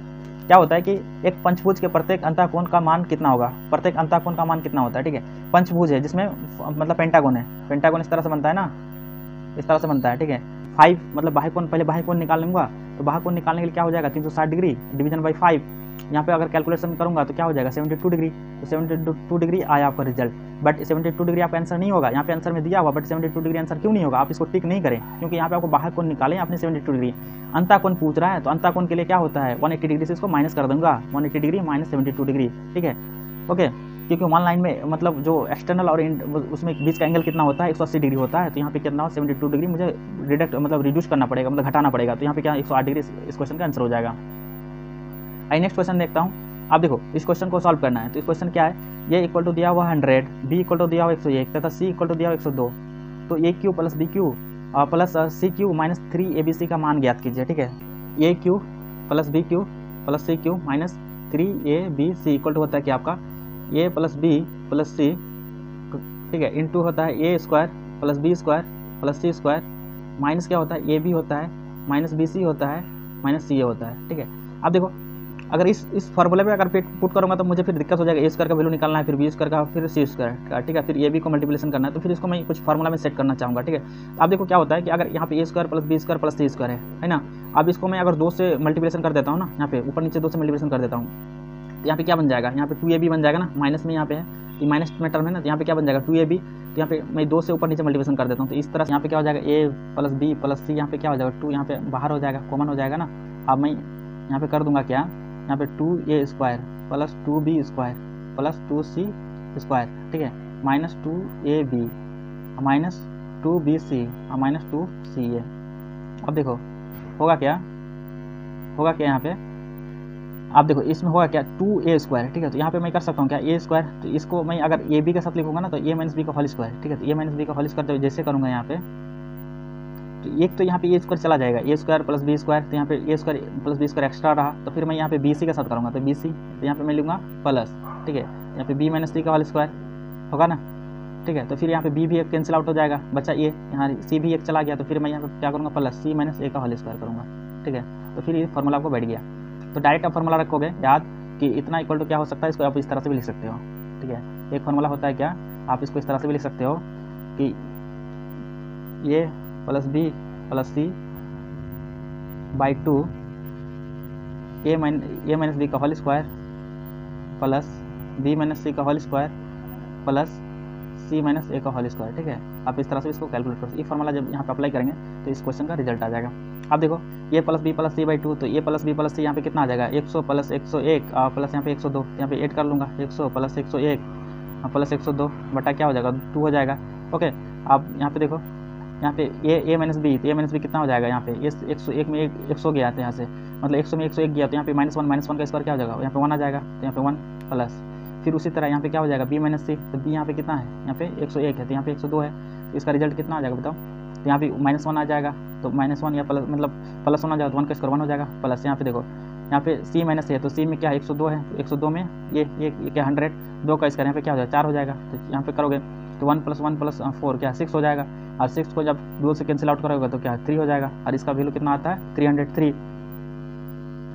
क्या होता है कि एक पंचभुज के प्रत्येक अंतःकोण का मान कितना होगा, प्रत्येक अंतःकोण का मान कितना होता है। ठीक है, पंचभुज है जिसमें मतलब पेंटागोन है, पेंटागोन इस तरह से बनता है ना, इस तरह से बनता है। ठीक है, 5 मतलब बाह्य कोण, पहले बाह्य कोण निकाल लूँगा, तो बाह्य कोण निकालने के लिए क्या हो जाएगा 360 डिग्री डिवीजन बाई 5। यहाँ पे अगर कैलकुलेशन करूँगा तो क्या हो जाएगा 72 डिग्री, तो 72 डिग्री आया आपका रिजल्ट। बट 72 डिग्री आपका आंसर नहीं होगा, यहाँ पे आंसर में दिया हुआ, बट 72 डिग्री आंसर क्यों नहीं होगा, आप इसको टिक नहीं करें, क्योंकि यहाँ पे आपको बाह्य कोण निकालें आपने 72 डिग्री। अंतःकोण पूछ रहा है तो अंतःकोण के लिए क्या होता है 180 डिग्री से इसको माइनस कर दूंगा, 180 डिग्री माइनस 72 डिग्री। ठीक है, ओके, क्योंकि वन लाइन में मतलब जो एक्सटर्नल और उसमें बीच का एंगल कितना होता है 180 डिग्री होता है, तो यहाँ पे कितना 72 डिग्री मुझे रिडक्ट मतलब रिड्यूस करना पड़ेगा, मतलब घटाना पड़ेगा, तो यहाँ पे क्या 108 डिग्री इस क्वेश्चन का आंसर हो जाएगा। आई नेक्स्ट क्वेश्चन देखता हूँ। अब देखो इस क्वेश्चन को सॉल्व करना है। तो इस क्वेश्चन क्या है, ये इक्वल टू दिया हुआ 100, बी इक्वल टू दिया हुआ 101 तथा सी इक्वल टू दिया हुआ 102। तो A cube plus B cube plus C cube minus 3abc का मान ज्ञात कीजिए। ठीक है, A cube plus B cube plus C cube minus 3abc equal to होता है कि आपका A plus B plus C, ठीक है, इंटू होता है A square plus B square plus C square minus क्या होता है ए बी होता है माइनस बी सी होता है माइनस सी ए होता है। ठीक है, अब देखो अगर इस फॉर्मूले में अगर पुट करूँगा तो मुझे फिर दिक्कत हो जाएगा। ए स्क्वायर का वैल्यू निकालना है, फिर बी स्क्वायर का, फिर सी स्क्वायर का। ठीक है, फिर ए बी को मल्टीप्लिकेशन करना है, तो फिर इसको मैं कुछ फॉर्मूला में सेट करना चाहूँगा। ठीक है, अब देखो क्या होता है कि अगर यहाँ पे A square plus B square plus C square है ना। अब इसको मैं अगर 2 से मल्टीप्लिकेशन कर देता हूँ ना, यहाँ पे ऊपर नीचे 2 से मल्टीप्लिकेशन कर देता हूँ, तो यहाँ पे क्या बन जाएगा, यहाँ पे 2ab बन जाएगा ना, माइनस में यहाँ पे है, ये माइनस में टर्म है ना, तो यहाँ पे क्या बन जाएगा 2ab। तो यहाँ पे मैं 2 से ऊपर नीचे मल्टीप्लिकेशन कर देता हूँ, तो इस तरह से यहाँ पे क्या हो जाएगा ए प्लस बी प्लस सी, यहाँ पे क्या हो जाएगा 2, यहाँ पे बाहर हो जाएगा, कॉमन हो जाएगा ना। अब मैं यहाँ पे कर दूंगा क्या, यहाँ पे 2a square plus 2b square plus 2c square, ठीक है, minus 2ab minus 2bc minus 2ca। अब देखो होगा क्या यहाँ पे, अब देखो इसमें होगा क्या 2a स्क्वायर। ठीक है, तो यहाँ पे मैं कर सकता हूँ क्या a स्क्वायर, तो इसको मैं अगर ए बी के साथ लिखूंगा ना तो a माइनस बी का होल स्क्वायर। ठीक है, तो a माइनस बी का होल स्क्वायर, तो जैसे करूँगा यहाँ पे, तो एक तो यहाँ पे ए स्क्वायर चला जाएगा, A square plus B square, तो यहाँ पे A square plus B square extra रहा, तो फिर मैं यहाँ पे बी सी के साथ करूँगा, तो बी सी, तो यहाँ पे मैं लूँगा प्लस। ठीक है, यहाँ पे बी माइनस सी का होल स्क्वायर होगा ना। ठीक है, तो फिर यहाँ पे बी भी एक कैंसिल आउट हो जाएगा, बचा ए, यहाँ सी भी एक चला गया, तो फिर मैं यहाँ पे क्या करूँगा प्लस सी माइनस ए का होल स्क्वायर करूँगा। ठीक है, तो फिर ये फॉर्मूला आपको बैठ गया। तो डायरेक्ट आप फॉर्मूला रखोगे याद कि इतना इक्वल टू क्या हो सकता है, इसको आप इस तरह से भी लिख सकते हो। ठीक है, एक फॉर्मूला होता है क्या, आप इसको इस तरह से भी लिख सकते हो कि A plus B plus C by 2 A minus B का whole square plus B minus C का whole square plus C minus A का होल स्क्वायर। ठीक है, आप इस तरह से इसको कैलकुलेट करो। ये फॉर्मूला जब यहाँ पे अप्लाई करेंगे तो इस क्वेश्चन का रिजल्ट आ जाएगा। अब देखो A plus B plus C by 2, तो A plus B plus C यहाँ पे कितना आ जाएगा 100 प्लस 101 प्लस यहाँ पे 102, यहाँ पे ऐड कर लूँगा 100 प्लस 101 प्लस 102 बटा क्या हो जाएगा 2 हो जाएगा। ओके, अब यहाँ पे देखो यहाँ पे ए माइनस बी, तो ए माइनस बी कितना हो जाएगा, यहाँ पे 101 में 100 गया था यहाँ से, मतलब 100 में 101 गया, तो यहाँ पे -1 का स्क्वायर क्या हो जाएगा, यहाँ पे 1 आ जाएगा, तो यहाँ पे 1 प्लस, फिर उसी तरह यहाँ पे क्या हो जाएगा बी माइनस सी, तो बी यहाँ पे कितना है, यहाँ पे 101 है, तो यहाँ पे 102 है, तो इसका रिजल्ट कितना आ जाएगा बताओ, तो यहाँ पे -1 आ जाएगा, तो -1 या प्लस मतलब +1 आ जाएगा, तो 1 का स्क्वायर 1 हो जाएगा, प्लस यहाँ पे देखो यहाँ पे सी माइनस है, तो सी में क्या है 102 है, तो 102 में ये क्या 100, 2 का स्क्वायर यहाँ पे क्या हो जाएगा 4 हो जाएगा, तो यहाँ पे करोगे तो 1 + 1 + 4 क्या 6 हो जाएगा, और 6 को जब 2 से कैंसिल आउट करोगे तो क्या 3 हो जाएगा, और इसका वैल्यू कितना आता है 303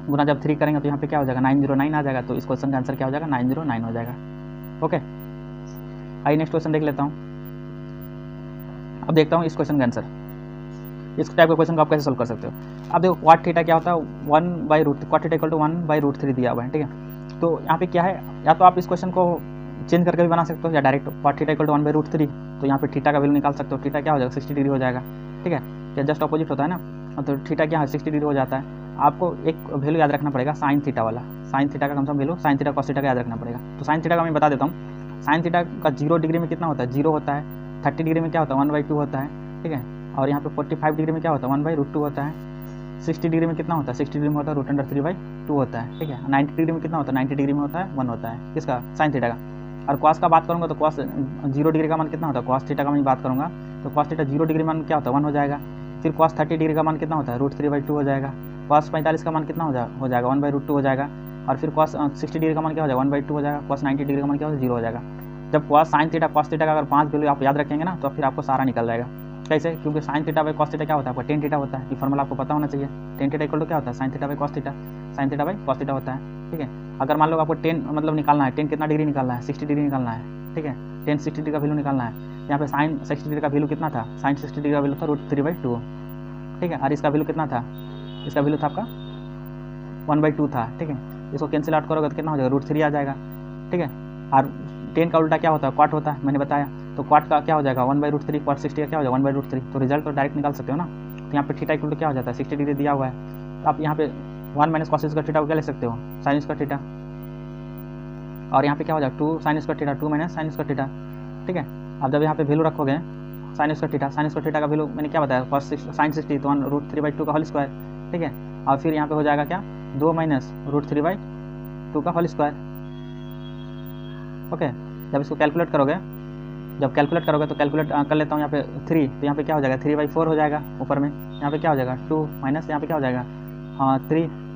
गुना जब 3 करेंगे तो यहाँ पे क्या हो जाएगा 909 आ जाएगा, तो इस क्वेश्चन का आंसर क्या हो जाएगा 909 हो जाएगा। ओके, आइए नेक्स्ट क्वेश्चन देख लेता हूँ। अब देखता हूँ इस क्वेश्चन का आंसर, इस टाइप के क्वेश्चन को आप कैसे सोल्व कर सकते हो। अब देखो cot थीटा क्या होता है 1/√, cot थीटा इक्वल टू 1/√3 दिया हुआ है। ठीक है, तो यहाँ पे क्या है, या तो आप इस क्वेश्चन को चेंज करके भी बना सकते हो या direct cot theta equal to 1/√3, तो यहाँ पे थीटा का वैल्यू निकाल सकते हो, थीटा क्या हो जाएगा 60 डिग्री हो जाएगा। ठीक है, या जस्ट अपोजिट होता है ना, तो थीटा क्या है 60 डिग्री हो जाता है। आपको एक वैल्यू याद रखना पड़ेगा साइन थीटा वाला, साइन थीटा का कम से कम value sine theta cos theta का याद रखना पड़ेगा। तो साइन थीटा का मैं बता देता हूँ, साइन थीटा का 0 डिग्री में कितना होता है 0 होता है, 30 डिग्री में क्या होता है 1/2 होता है। ठीक है, और यहाँ पे 45 डिग्री में क्या होता है 1/√2 होता है, 60 डिग्री में कितना होता है 60 डिग्री में होता है √3/2 होता है। ठीक है, 90 डिग्री में कितना होता है 90 डिग्री में होता है 1 होता है, किसका साइन थीटा का। और cos का बात करूँगा तो cos 0 डिग्री का मान कितना होता है, cos थीटा का मैं बात करूँगा तो cos थीटा 0 डिग्री मान क्या होता है 1 हो जाएगा। फिर cos 30 डिग्री का मान कितना होता है √3/2 हो जाएगा। cos 45 का मान कितना हो जाएगा 1/√2 हो जाएगा। और फिर cos 60 डिग्री का मान क्या हो जाएगा 1/2 हो जाएगा। cos 90 डिग्री का मान क्या हो जाएगा 0 हो जाएगा। जब cos sin theta cos theta का अगर 5 वैल्यू आप याद रखेंगे ना तो फिर आपको सारा निकल जाएगा। कैसे, क्योंकि sin theta by cos theta क्या होता है आपका tan थीटा होता है, ये फॉर्मूला आपको पता होना चाहिए। tan थीटा इक्वल टू क्या होता है sin theta by cos theta, sin theta by cos theta होता है। ठीक है, अगर मान लो आपको tan मतलब निकालना है, tan कितना डिग्री निकालना है 60 डिग्री निकालना है। ठीक है, tan 60 डिग्री का वैल्यू निकालना है, यहाँ पे sin 60 डिग्री का वैल्यू कितना था, sin 60 डिग्री का वैल्यू था √3/2। ठीक है, और इसका वैल्यू कितना था, इसका वैल्यू था आपका 1/2 था। ठीक है, इसको कैंसिल आउट करोगे तो कितना हो जाएगा √3 आ जाएगा। ठीक है, और tan का उल्टा क्या होता है cot होता है, मैंने बताया। तो cot का क्या हो जाएगा 1/√3, cot 60 का क्या हो जाएगा 1/√3। तो रिजल्ट तो डायरेक्ट निकाल सकते हो ना। तो यहाँ पे थीटा इक्वल टू क्या हो जाता है 60 डिग्री दिया हुआ है, तो आप यहाँ पे 1 - cos स्क्वायर थीटा को क्या ले सकते हो sin स्क्वायर थीटा, और यहाँ पे क्या हो जाएगा 2 sin square theta 2 - sin square theta. ठीक है, अब जब यहाँ पे वैल्यू रखोगे sin स्क्वायर थीटा का वैल्यू मैंने क्या बताया sin 60 तो 1√3/2 का होल स्क्वायर। ठीक है, और फिर यहाँ पे हो जाएगा क्या 2 माइनस √3/2 का होल स्क्वायर। ओके, जब इसको कैलकुलेट करोगे तो कैलकुलेट कर लेता हूँ यहाँ पे 3, तो यहाँ पे क्या हो जाएगा 3/4 हो जाएगा ऊपर में। यहाँ पे क्या हो जाएगा 2 माइनस यहाँ पे क्या हो जाएगा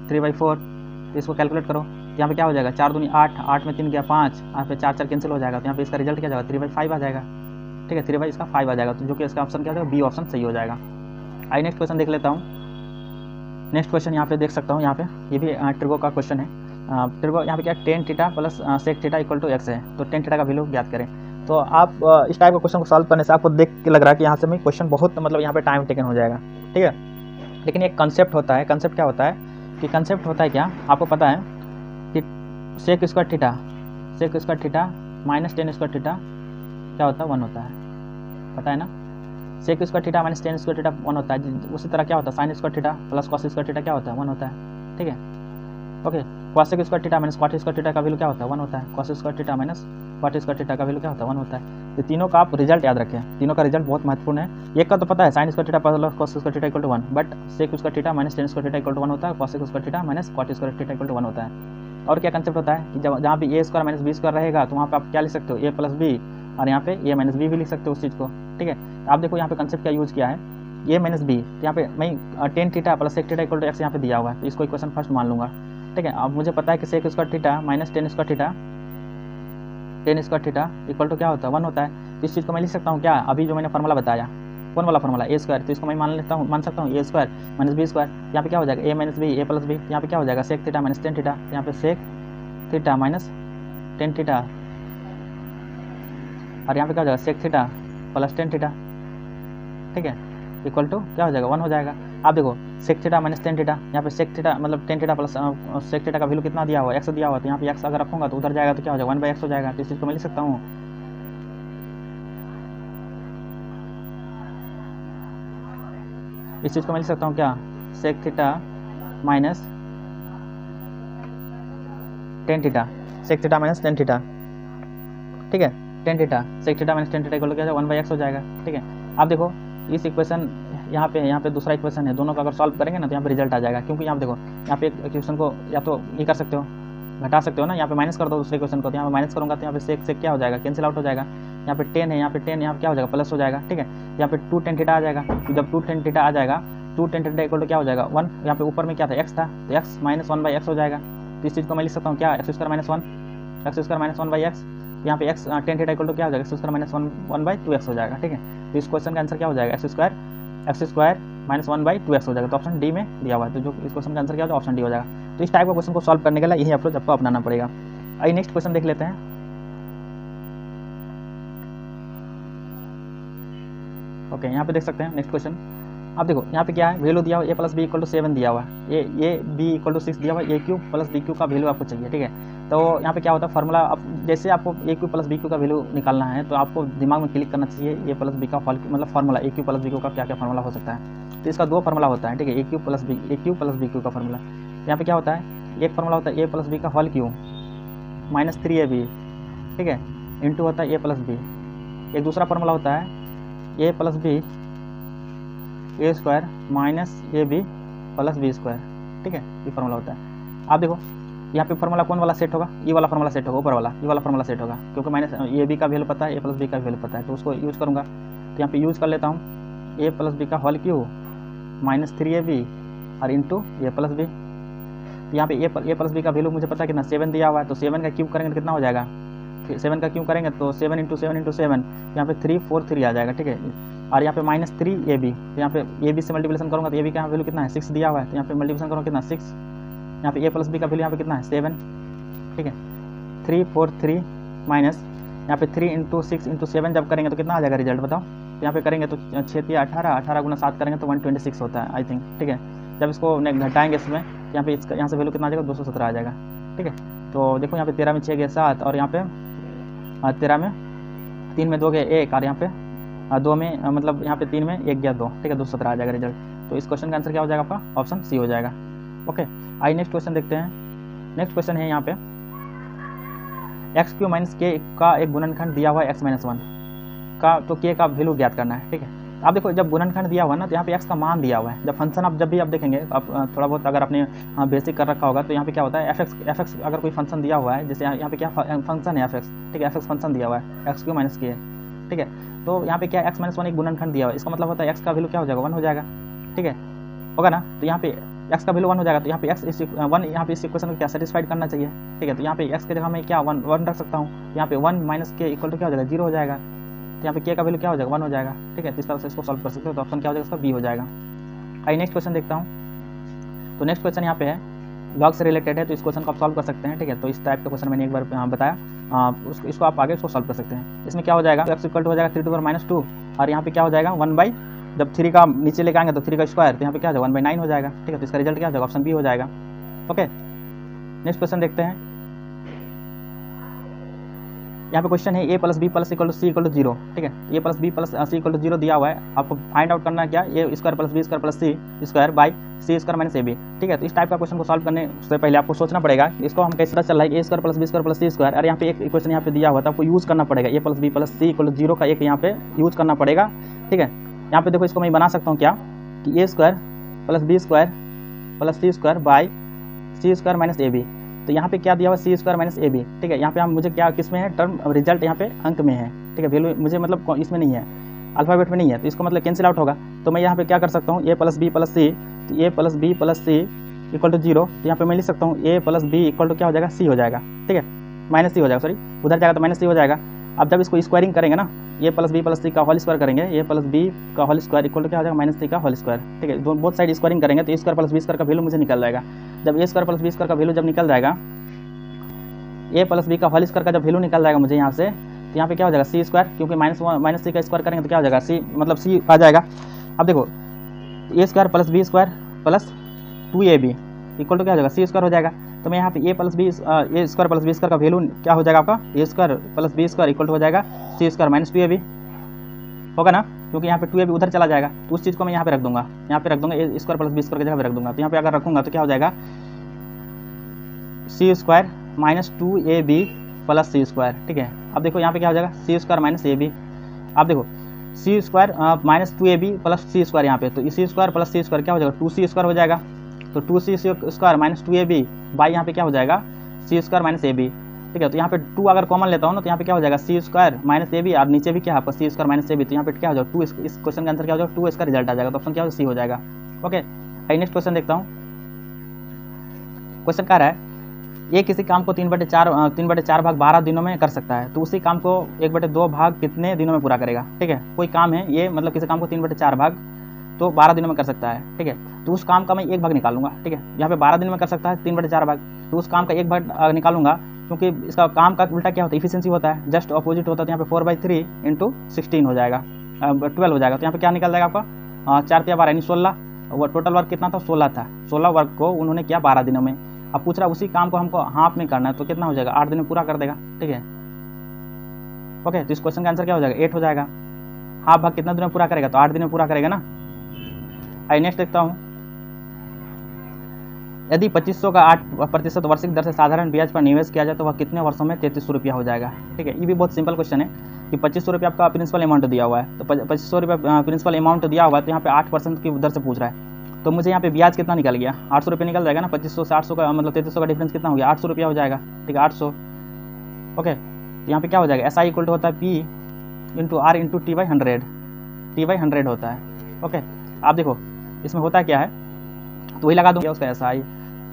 3/4, तो इसको कैलकुलेट करो तो यहाँ पे क्या हो जाएगा 4 दूनी 8, 8 में 3 गया 5, यहाँ पे 4 कैंसिल हो जाएगा, तो यहाँ पे इसका रिजल्ट क्या जाएगा 3/5 आ जाएगा। ठीक है, 3/5 आ जाएगा, तो जो कि इसका ऑप्शन क्या हो जाएगा बी ऑप्शन सही हो जाएगा। आइए नेक्स्ट क्वेश्चन देख लेता हूँ। नेक्स्ट क्वेश्चन यहाँ पे देख सकता हूँ, यहाँ पे ये भी ट्रिगो का क्वेश्चन है। ट्रिगो यहाँ पे क्या tan theta plus sec theta equal to x है, तो tan थीटा का वैल्यू ज्ञात करें। तो आप इस टाइप का क्वेश्चन को सॉल्व करने से आपको देख के लग रहा है कि यहाँ से में क्वेश्चन बहुत मतलब यहाँ पे टाइम टेकन हो जाएगा। ठीक है, लेकिन एक कंसेप्ट होता है। कंसेप्ट क्या होता है कि कंसेप्ट होता है क्या आपको पता है कि sec square theta minus tan square theta क्या होता है 1 होता है, पता है ना। sec square theta minus tan square theta 1 होता है। उसी तरह क्या होता है sin square theta plus cos square theta क्या होता है 1 होता है। ठीक है, okay, cosec square theta minus cot square theta का वैल्यू क्या होता है 1 होता है। cos square theta minus cot square theta का वैल्यू क्या होता है 1 होता है। तो तीनों का आप रिजल्ट याद रखें, तीनों का रिजल्ट बहुत महत्वपूर्ण है। एक का तो पता है sin square theta plus cos square theta equal to 1, but sec square theta minus tan square theta equal to 1 होता है, cosec square theta minus cot square theta equal to 1 होता है। और क्या कंसेप्ट होता है कि जहाँ भी a square minus b square रहेगा तो वहाँ पे आप क्या लिख सकते हो a प्लस b, और यहाँ पे a माइनस b भी लिख सकते हो उस चीज़ को। ठीक है, आप देखो यहाँ पे कंसेप्ट क्या यूज़ किया है a माइनस b, तो यहाँ पे मैं tan theta plus sec theta equal to x यहाँ पे दिया हुआ है, तो इसको इक्वेशन फर्स्ट मान लूँगा। ठीक है, अब मुझे पता है कि sec square theta minus tan square theta equal to क्या होता है 1 होता है। तो इस चीज़ को मैं लिख सकता हूँ क्या, अभी जो मैंने फार्मूला बताया कौन वाला फार्मूला a स्क्वायर, तो इसको मैं मान सकता हूँ a square minus b square. यहाँ पे क्या हो जाएगा a minus b a plus b, यहाँ पे क्या हो जाएगा sec theta minus tan theta, यहाँ पे sec theta minus tan theta, और यहाँ पे क्या हो जाएगा sec theta plus tan theta. ठीक है, इक्वल टू क्या हो जाएगा 1 हो जाएगा। आप देखो sec theta minus tan theta, यहाँ पे sec थीटा मतलब tan theta plus sec theta का वैल्यू कितना दिया हुआ है x दिया हुआ है, तो यहाँ पे x अगर रखूँगा तो उधर जाएगा तो क्या हो जाएगा 1/x हो जाएगा। तो इस चीज़ को मैं लिख सकता हूँ क्या sec theta minus tan theta, sec theta minus tan theta. ठीक है, tan theta sec theta minus tan theta equal to क्या हो जाएगा 1/x हो जाएगा। ठीक है, आप देखो इस इक्वेशन यहाँ पे दूसरा इक्वेशन है, दोनों का अगर सॉल्व करेंगे ना तो यहाँ पे रिजल्ट आ जाएगा। क्योंकि यहाँ पे देखो यहाँ पे एक इक्वेशन को या तो ये कर सकते हो घटा सकते हो ना, यहाँ पे माइनस कर दो दूसरे इक्वेशन को, तो यहाँ पे माइनस करूँगा तो यहाँ पे sec क्या हो जाएगा कैंसिल आउट हो जाएगा। यहाँ पे 10 है, यहाँ पे 10 यहाँ पे क्या हो जाएगा प्लस हो जाएगा। ठीक है, यहाँ पे 2 tan थीटा आ जाएगा, तो जब 2 tan थीटा आ जाएगा 2 tan थीटा इक्वल टू क्या हो जाएगा 1, यहाँ पे ऊपर में क्या था x था, तो x माइनस 1/x हो जाएगा। तो इस चीज़ को मैं लिख सकता हूँ क्या x स्क्वायर माइनस 1/x, यहाँ पे x tan theta equal to क्या हो जाएगा x स्क्वायर माइनस 1/2x हो जाएगा। ठीक है, तो इस क्वेश्चन का आंसर क्या हो जाएगा x स्क्वायर माइनस 1/2x हो जाएगा, तो ऑप्शन डी में दिया हुआ है, तो जो इस क्वेश्चन का आंसर क्या हो जाएगा ऑप्शन डी हो जाएगा। तो इस टाइप का क्वेश्चन को सॉल्व करने के लिए यही अप्रोच आपको अपनाना पड़ेगा। आइए नेक्स्ट क्वेश्चन देख लेते हैं। ओके, यहाँ पे देख सकते हैं नेक्स्ट क्वेश्चन। अब देखो यहाँ पे क्या है वैल्यू दिया हुआ a plus B equal to 7 दिया हुआ है, a b इक्वल टू 6 दिया हुआ है, a cube plus b cube का वैल्यू आपको चाहिए। ठीक है, तो यहाँ पे क्या होता है फार्मूला, अब जैसे आपको a cube plus b cube का वैल्यू निकालना है तो आपको दिमाग में क्लिक करना चाहिए a प्लस b का मतलब formula a cube plus b cube का क्या क्या फार्मूला हो सकता है। तो इसका 2 फार्मूला होता है। ठीक है, a cube plus b cube का फार्मूला। यहाँ पे क्या होता है एक फार्मूला होता है a प्लस b का होल क्यूब माइनस 3ab, ठीक है, इंटू होता है a प्लस b। एक दूसरा फार्मूला होता है a plus b a square minus A B plus B square. ठीक है, ये फार्मूला होता है। आप देखो यहाँ पे फार्मूला कौन वाला सेट होगा, ये वाला फार्मूला सेट होगा, ऊपर वाला ये वाला फार्मूला सेट होगा, क्योंकि माइनस ए बी का वैल्यू पता है, ए प्लस बी का वैल्यू पता है, तो उसको यूज़ करूँगा। तो यहाँ पे यूज़ कर लेता हूँ ए प्लस बी का होल क्यूब माइनस 3ab और इंटू ए प्लस बी। यहाँ पे ए प्लस बी का वैल्यू मुझे पता है कितना 7 दिया हुआ है, तो 7 का क्यूब करेंगे तो कितना हो जाएगा, 7 का क्यूब करेंगे तो 7 इंटू 7 यहाँ पे 3 4 3 आ जाएगा। ठीक है, और यहाँ पे माइनस 3ab, तो यहाँ पे ए बी से मल्टीप्लिकेशन करूँगा तो ए बी का वैल्यू कितना है 6 दिया हुआ है, तो यहाँ पे मल्टीप्लिकेशन करूँगा कितना 6, यहाँ पे ए प्लस बी का वैल्यू यहाँ पे कितना है 7। ठीक है, 3 4 3 माइनस यहाँ पे 3 इंटू 6 इंटू 7 जब करेंगे तो कितना आ जाएगा रिजल्ट बताओ। तो यहाँ पे करेंगे तो 6 3 18, 18 गुना 7 करेंगे तो 126 होता है आई थिंक। ठीक है, जब इसको घटाएंगे इसमें यहाँ पे यहाँ से वैल्यू कितना आ जाएगा 217 आ जाएगा। ठीक है, तो देखो यहाँ पे 13 में 6 गया 7, और यहाँ पे 13 में 3 में 2 गया 1, और यहाँ पे 2 में मतलब यहाँ पे 3 में 1 गया 2। ठीक है, 217 आ जाएगा रिजल्ट। तो इस क्वेश्चन का आंसर क्या हो जाएगा आपका ऑप्शन सी हो जाएगा। ओके, आइए नेक्स्ट क्वेश्चन देखते हैं। नेक्स्ट क्वेश्चन है यहाँ पे एक्स क्यू माइनस के का एक गुणनखंड दिया हुआ है x माइनस 1 का, तो के का वैल्यू ज्ञात करना है। ठीक है, आप देखो जब गुणनखंड दिया हुआ है ना, तो यहाँ पे x का मान दिया हुआ है। जब फंक्शन आप जब भी आप देखेंगे, आप थोड़ा बहुत अगर आपने बेसिक कर रखा होगा, तो यहाँ पे क्या होता है, एफ एक्स अगर कोई फंक्शन दिया हुआ है, जैसे यहाँ पे क्या फंक्शन है एफ एक्स, ठीक है, एफ एक्स फंक्शन दिया हुआ है, एक्स क्यू माइनस के है, ठीक है। तो यहाँ पे क्या एक्स माइनस वन एक गुणनखंड दिया हुआ है, इसका मतलब होता है एक्स का वैल्यू क्या हो जाएगा, 1 हो जाएगा, ठीक है, होगा ना। तो यहाँ पे एक्स का वैल्यू 1 हो जाएगा, तो यहाँ पे एक्स इस 1 यहाँ पे इस इक्वेशन को क्या सेटिस्फाइड करना चाहिए, ठीक है। तो यहाँ पे एक्स के जगह मैं क्या 1 रख सकता हूँ, यहाँ पे 1 माइनस के इक्वल टू क्या हो जाएगा, 0 हो जाएगा। तो यहाँ पे के का वैल्यू क्या हो जाएगा, 1 हो जाएगा, ठीक है। तो इस तरह से इसको सॉल्व कर सकते हो। तो ऑप्शन क्या हो जाएगा इसका, बी हो जाएगा। आइए नेक्स्ट क्वेश्चन देखता हूँ। तो नेक्स्ट क्वेश्चन यहाँ पे है लॉग से रिलेटेड है, तो इस क्वेश्चन को आप सॉल्व कर सकते हैं, ठीक है। तो इस टाइप का क्वेश्चन मैंने एक बार बताया, इसको आप आगे इसको सॉल्व कर सकते हैं। इसमें क्या हो जाएगा, एक्स इक्वल टू हो जाएगा 3 टू पावर -2, और यहाँ पे क्या हो जाएगा 1 बाई, जब 3 का नीचे लेके आएंगे तो 3 का स्क्वायर, तो यहाँ पे क्या हो जाएगा 1/9 हो जाएगा, ठीक है। तो इसका रिजल्ट क्या हो जाएगा, ऑप्शन बी हो जाएगा। ओके, नेक्स्ट क्वेश्चन देखते हैं। यहाँ पे क्वेश्चन है a plus B plus equal to C equal to 0, ठीक है। a plus B plus C equal to 0 दिया हुआ है, आपको फाइंड आउट करना है क्या, a square plus B square plus C square by C square minus A B, ठीक है। तो इस टाइप का क्वेश्चन को सॉल्व करने से पहले आपको सोचना पड़ेगा इसको हम कैसे चल रहा है, a square plus B square plus C square, और यहाँ पे एक इक्वेशन यहाँ पे दिया हुआ था, आपको यूज़ करना पड़ेगा a plus B plus C equal to 0 का एक यहाँ पे यूज़ करना पड़ेगा, ठीक है। यहाँ पे देखो इसको मैं बना सकता हूँ क्या, कि a square plus B square plus C square by C square minus A B. तो यहाँ पे क्या दिया हुआ, C square minus A B, ठीक है। यहाँ पे हम मुझे क्या किस में है, टर्म रिजल्ट यहाँ पे अंक में है, ठीक है। वैल्यू मुझे मतलब इसमें नहीं है, अल्फाबेट में नहीं है, तो इसको मतलब कैंसिल आउट होगा। तो मैं यहाँ पे क्या कर सकता हूँ, A plus B plus C, तो A plus B plus C equal to 0, तो यहाँ पे मैं लिख सकता हूँ A plus B equal to क्या हो जाएगा, सी हो जाएगा, ठीक है, माइनस सी हो जाएगा, सॉरी उधर जाएगा तो माइनस सी हो जाएगा। अब जब इसको स्क्वायरिंग करेंगे ना, ए प्लस बी प्लस सी का होल स्क्वायर करेंगे, ए प्लस बी का होल स्क्वायर इक्वल टू क्या हो जाएगा, माइनस सी का होल स्क्वायर, ठीक है। बोथ साइड स्क्वायरिंग करेंगे तो ए स्क्वायर प्लस बी स्क्वायर का वैल्यू मुझे निकल जाएगा। जब ए स्क्वायर प्लस बी स्क्वायर का वैल्यू जब निकल जाएगा, ए प्लस बी का होल स्क्वायर का जब वैल्यू निकल जाएगा मुझे यहाँ से, तो यहाँ पे क्या हो जाएगा सी स्क्वायर, क्योंकि माइनस सी का स्क्वायर करेंगे तो क्या हो जाएगा, सी मतलब सी आ जाएगा। अब देखो A square plus B square plus 2ab equal to क्या हो जाएगा, सी स्क्वायर हो जाएगा। तो मैं यहाँ पे A square plus B square का वैल्यू क्या हो जाएगा आपका, A square plus B square equal to हो जाएगा सी स्क्वायर माइनस 2ab, होगा ना, क्योंकि यहाँ पे 2ab उधर चला जाएगा, तो उस चीज़ को मैं यहाँ पे रख दूंगा, यहाँ पे रख दूंगा ए स्क्वायर प्लस बी स्क्वायर की जगह पे रख दूंगा। तो यहाँ पे अगर रखूँगा तो क्या हो जाएगा, सी square minus 2ab plus C square, ठीक है। अब देखो यहाँ पे क्या हो जाएगा, सी स्क्वायर माइनस ए बी। अब देखो सी square minus 2ab plus C square यहाँ पे, तो सी स्क्वायर प्लस सी स्क्वायर क्या हो जाएगा, 2c स्क्वायर हो जाएगा। तो 2c square minus 2ab by यहाँ पे क्या हो जाएगा, सी स्क्वायर माइनस ए बी, ठीक है। तो यहाँ पे 2 अगर कॉमन लेता हूँ ना, तो यहाँ पे क्या हो जाएगा सी स्क्वायर माइनस ए बी, और नीचे भी क्या है आपका सी स्क्वायर माइनस ए बी, तो यहाँ पे क्या हो जाएगा 2, इस क्वेश्चन का आंसर क्या हो जाएगा 2, इसका रिजल्ट आ जाएगा। तो ऑप्शन क्या हो जाएगा, सी हो जाएगा। ओके, नेक्स्ट क्वेश्चन देखता हूँ। क्वेश्चन कह रहा है ये किसी काम को 3/4 भाग 12 दिनों में कर सकता है, तो उसी काम को 1/2 भाग कितने दिनों में पूरा करेगा, ठीक है। कोई काम है ये, मतलब किसी काम को 3/4 भाग तो 12 दिनों में कर सकता है, ठीक है। तो उस काम का मैं एक भाग निकालूंगा, ठीक है। यहाँ पे 12 दिन में कर सकता है 3/4 भाग, तो उस काम का एक भाग निकालूंगा, क्योंकि इसका काम का उल्टा क्या होता है, इफिशिएंसी होता है, जस्ट अपोजिट होता है। तो यहाँ पे 4/3 इंटू 16 हो जाएगा, 12 हो जाएगा। तो यहाँ पे क्या निकल जाएगा आपका 4 × 12 यानी 16, वो टोटल वर्क कितना था, 16 था। 16 वर्क को उन्होंने किया 12 दिनों में। अब पूछ रहा उसी काम को हमको हाफ में करना है, तो कितना हो जाएगा, 8 दिन में पूरा कर देगा, ठीक है। ओके, तो इस क्वेश्चन का आंसर क्या हो जाएगा, 8 हो जाएगा। हाफ भाग कितना दिन में पूरा करेगा, तो 8 दिन में पूरा करेगा ना। आइए नेक्स्ट देखता हूँ। यदि 2500 का 8% वार्षिक दर से साधारण ब्याज पर निवेश किया जाए तो वह कितने वर्षों में 3300 रुपया हो जाएगा, ठीक है। ये भी बहुत सिंपल क्वेश्चन है कि 2500 रुपया आपका प्रिंसिपल अमाउंट दिया हुआ है, तो 2500 रुपया प्रिंसिपल अमाउंट दिया हुआ है, तो यहाँ पे 8% की दर से पूछ रहा है। तो मुझे यहाँ पे ब्याज कितना निकल गया, 800 रुपये निकल जाएगा ना। 2500 से 800 का मतलब 3300 का डिफरेंस कितना हो गया, 800 रुपया हो जाएगा, ठीक है, 800। ओके, तो यहाँ पे क्या हो जाएगा, SI इक्वल टू होता है P into R into T/100, T/100 होता है। ओके, आप देखो इसमें होता क्या है, तो वही लगा दूँगा उसका SI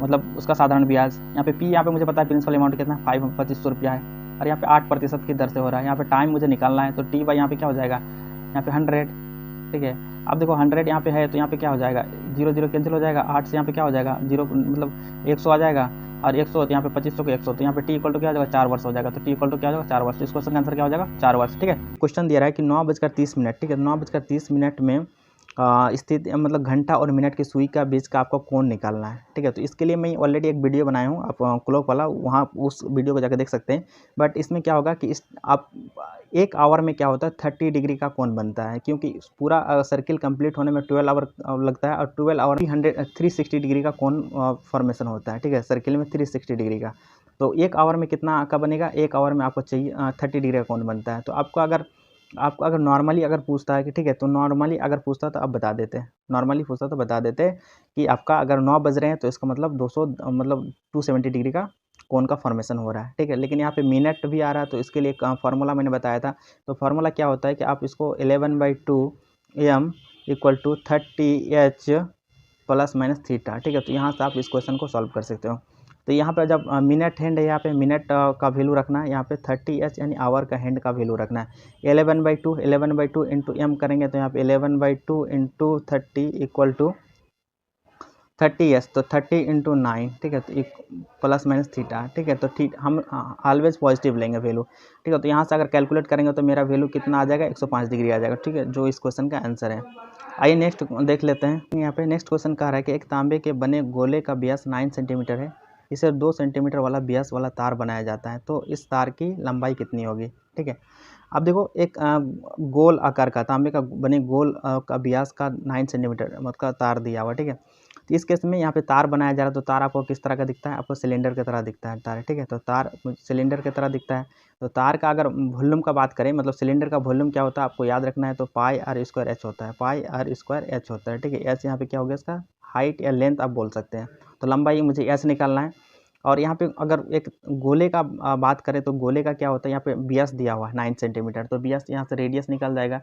मतलब उसका साधारण ब्याज। यहाँ पे P, यहाँ पे मुझे पता है प्रिंसिपल अमाउंट कितना 2500 रुपया है, और यहाँ पे 8% की दर से हो रहा है। यहाँ पे टाइम मुझे निकालना है, तो T/ यहाँ पे क्या हो जाएगा, यहाँ पे 100, ठीक है। अब देखो 100 यहाँ पे है, तो यहाँ पे क्या हो जाएगा, 0 0 कैंसिल हो जाएगा, 8 से यहाँ पे क्या हो जाएगा 0 मतलब 100 आ जाएगा, और 100 तो यहाँ पे 2500 को 100, तो यहाँ पे T इक्वल टू क्या हो जाएगा, 4 वर्ष हो जाएगा। तो T इक्वल टू क्या हो जाएगा, 4 वर्ष। इस क्वेश्चन का आंसर क्या हो जाएगा, 4 वर्ष, ठीक है। क्वेश्चन दिया रहा है कि 9:30, ठीक है, 9:30 में स्थित मतलब घंटा और मिनट की सुई का बीच का आपको कोण निकालना है, ठीक है। तो इसके लिए मैं ऑलरेडी एक वीडियो बनाया हूँ, आप क्लॉक वाला, वहाँ उस वीडियो को जाकर देख सकते हैं। बट इसमें क्या होगा कि आप 1 आवर में क्या होता है 30 डिग्री का कोण बनता है, क्योंकि पूरा सर्किल कंप्लीट होने में 12 आवर लगता है, और 12 आवर 360 डिग्री का कोण फॉर्मेशन होता है, ठीक है, सर्किल में 360 डिग्री का। तो 1 आवर में कितना का बनेगा, 1 आवर में आपको चाहिए 30 डिग्री का कोण बनता है। तो आपको अगर आपको अगर नॉर्मली अगर पूछता है कि ठीक है, तो नॉर्मली अगर पूछता तो आप बता देते, नॉर्मली पूछता तो बता देते कि आपका अगर 9 बज रहे हैं तो इसका मतलब 200 मतलब 270 डिग्री का कोण का फॉर्मेशन हो रहा है, ठीक है। लेकिन यहाँ पे मिनट भी आ रहा है, तो इसके लिए फार्मूला मैंने बताया था। तो फार्मूला क्या होता है कि आप इसको 11/2 m = 30h plus minus theta, ठीक है। तो यहाँ से आप इस क्वेश्चन को सॉल्व कर सकते हो। तो यहाँ पे जब मिनट हैंड है, यहाँ पे मिनट का वैल्यू रखना है, यहाँ पे 30h यानी आवर का हैंड का वैल्यू रखना है। 11/2 इंटू m करेंगे तो यहाँ पे 11/2 इंटू 30 = 30h, तो 30 इंटू 9, ठीक है। तो एक प्लस माइनस थीटा, ठीक है। तो ठीक हम ऑलवेज पॉजिटिव लेंगे वैल्यू, ठीक है। तो यहाँ से अगर कैलकुलेट करेंगे तो मेरा वैल्यू कितना आ जाएगा, 105 डिग्री आ जाएगा, ठीक है, जो इस क्वेश्चन का आंसर है। आइए नेक्स्ट देख लेते हैं। यहाँ पे नेक्स्ट क्वेश्चन कह रहा है कि एक तांबे के बने गोले का व्यास 9 सेंटीमीटर है, इसे 2 सेंटीमीटर वाला व्यास वाला तार बनाया जाता है, तो इस तार की लंबाई कितनी होगी, ठीक है। अब देखो एक गोल आकार का तांबे का बने गोल का व्यास का 9 सेंटीमीटर मतलब तार दिया हुआ, ठीक है। तो इस केस में यहाँ पे तार बनाया जा रहा है, तो तार आपको किस तरह का दिखता है, आपको सिलेंडर की तरह दिखता है तार, ठीक है। तो तार सिलेंडर की तरह दिखता है। तो तार का अगर वॉल्यूम का बात करें, मतलब सिलेंडर का वॉल्यूम क्या होता है आपको याद रखना है, तो πr² होता है, πr² होता है, ठीक है। एच यहाँ पे क्या हो गया, इसका हाइट या लेंथ आप बोल सकते हैं। तो लंबाई मुझे एच निकालना है। और यहाँ पे अगर एक गोले का बात करें, तो गोले का क्या होता है, यहाँ पे व्यास दिया हुआ है 9 सेंटीमीटर, तो व्यास यहाँ से रेडियस निकल जाएगा।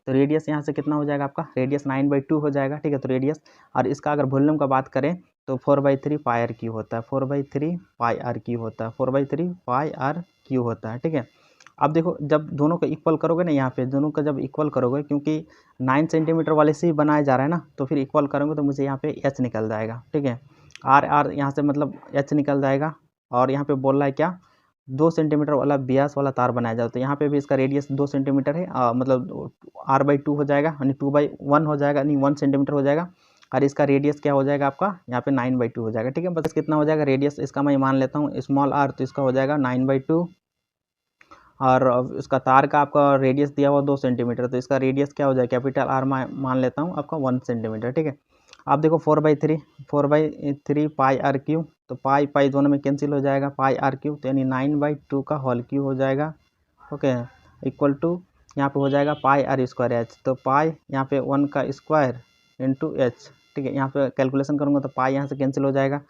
तो रेडियस यहाँ से कितना हो जाएगा आपका, रेडियस 9/2 हो जाएगा, ठीक है। तो रेडियस, और इसका अगर वॉल्यूम का बात करें तो 4/3 πr³ होता है, 4/3 πr³ होता है, 4/3 πr³ होता है, ठीक है। अब देखो जब दोनों को इक्वल करोगे ना, यहाँ पे दोनों का जब इक्वल करोगे, क्योंकि 9 सेंटीमीटर वाले से ही बनाया जा रहा है ना, तो फिर इक्वल करोगे तो मुझे यहाँ पे एच निकल जाएगा, ठीक है। आर यहाँ से मतलब एच निकल जाएगा। और यहाँ पे बोल रहा है क्या, 2 सेंटीमीटर वाला व्यास वाला तार बनाया जाए, तो यहाँ पे भी इसका रेडियस 2 सेंटीमीटर है, मतलब r/2 हो जाएगा, यानी 2/1 हो जाएगा, यानी 1 सेंटीमीटर हो जाएगा। और इसका रेडियस क्या हो जाएगा आपका, यहाँ पे 9/2 हो जाएगा, ठीक है। बस कितना हो जाएगा रेडियस, इसका मैं मान लेता हूँ स्मॉल r, तो इसका हो जाएगा 9/2। और उसका तार का आपका रेडियस दिया हुआ 2 सेंटीमीटर, तो इसका रेडियस क्या हो जाएगा, कैपिटल R मान लेता हूँ आपका 1 सेंटीमीटर, ठीक है। आप देखो 4/3 πr³, तो पाई दोनों में कैंसिल हो जाएगा, πr³, तो यानी 9/2 का होल क्यूब हो जाएगा, ओके, इक्वल टू यहाँ पे हो जाएगा πr²h, तो पाई यहाँ पे 1 का स्क्वायर इंटू h, ठीक है। यहाँ पे कैलकुलेशन करूँगा तो पाई यहाँ से कैंसिल हो जाएगा,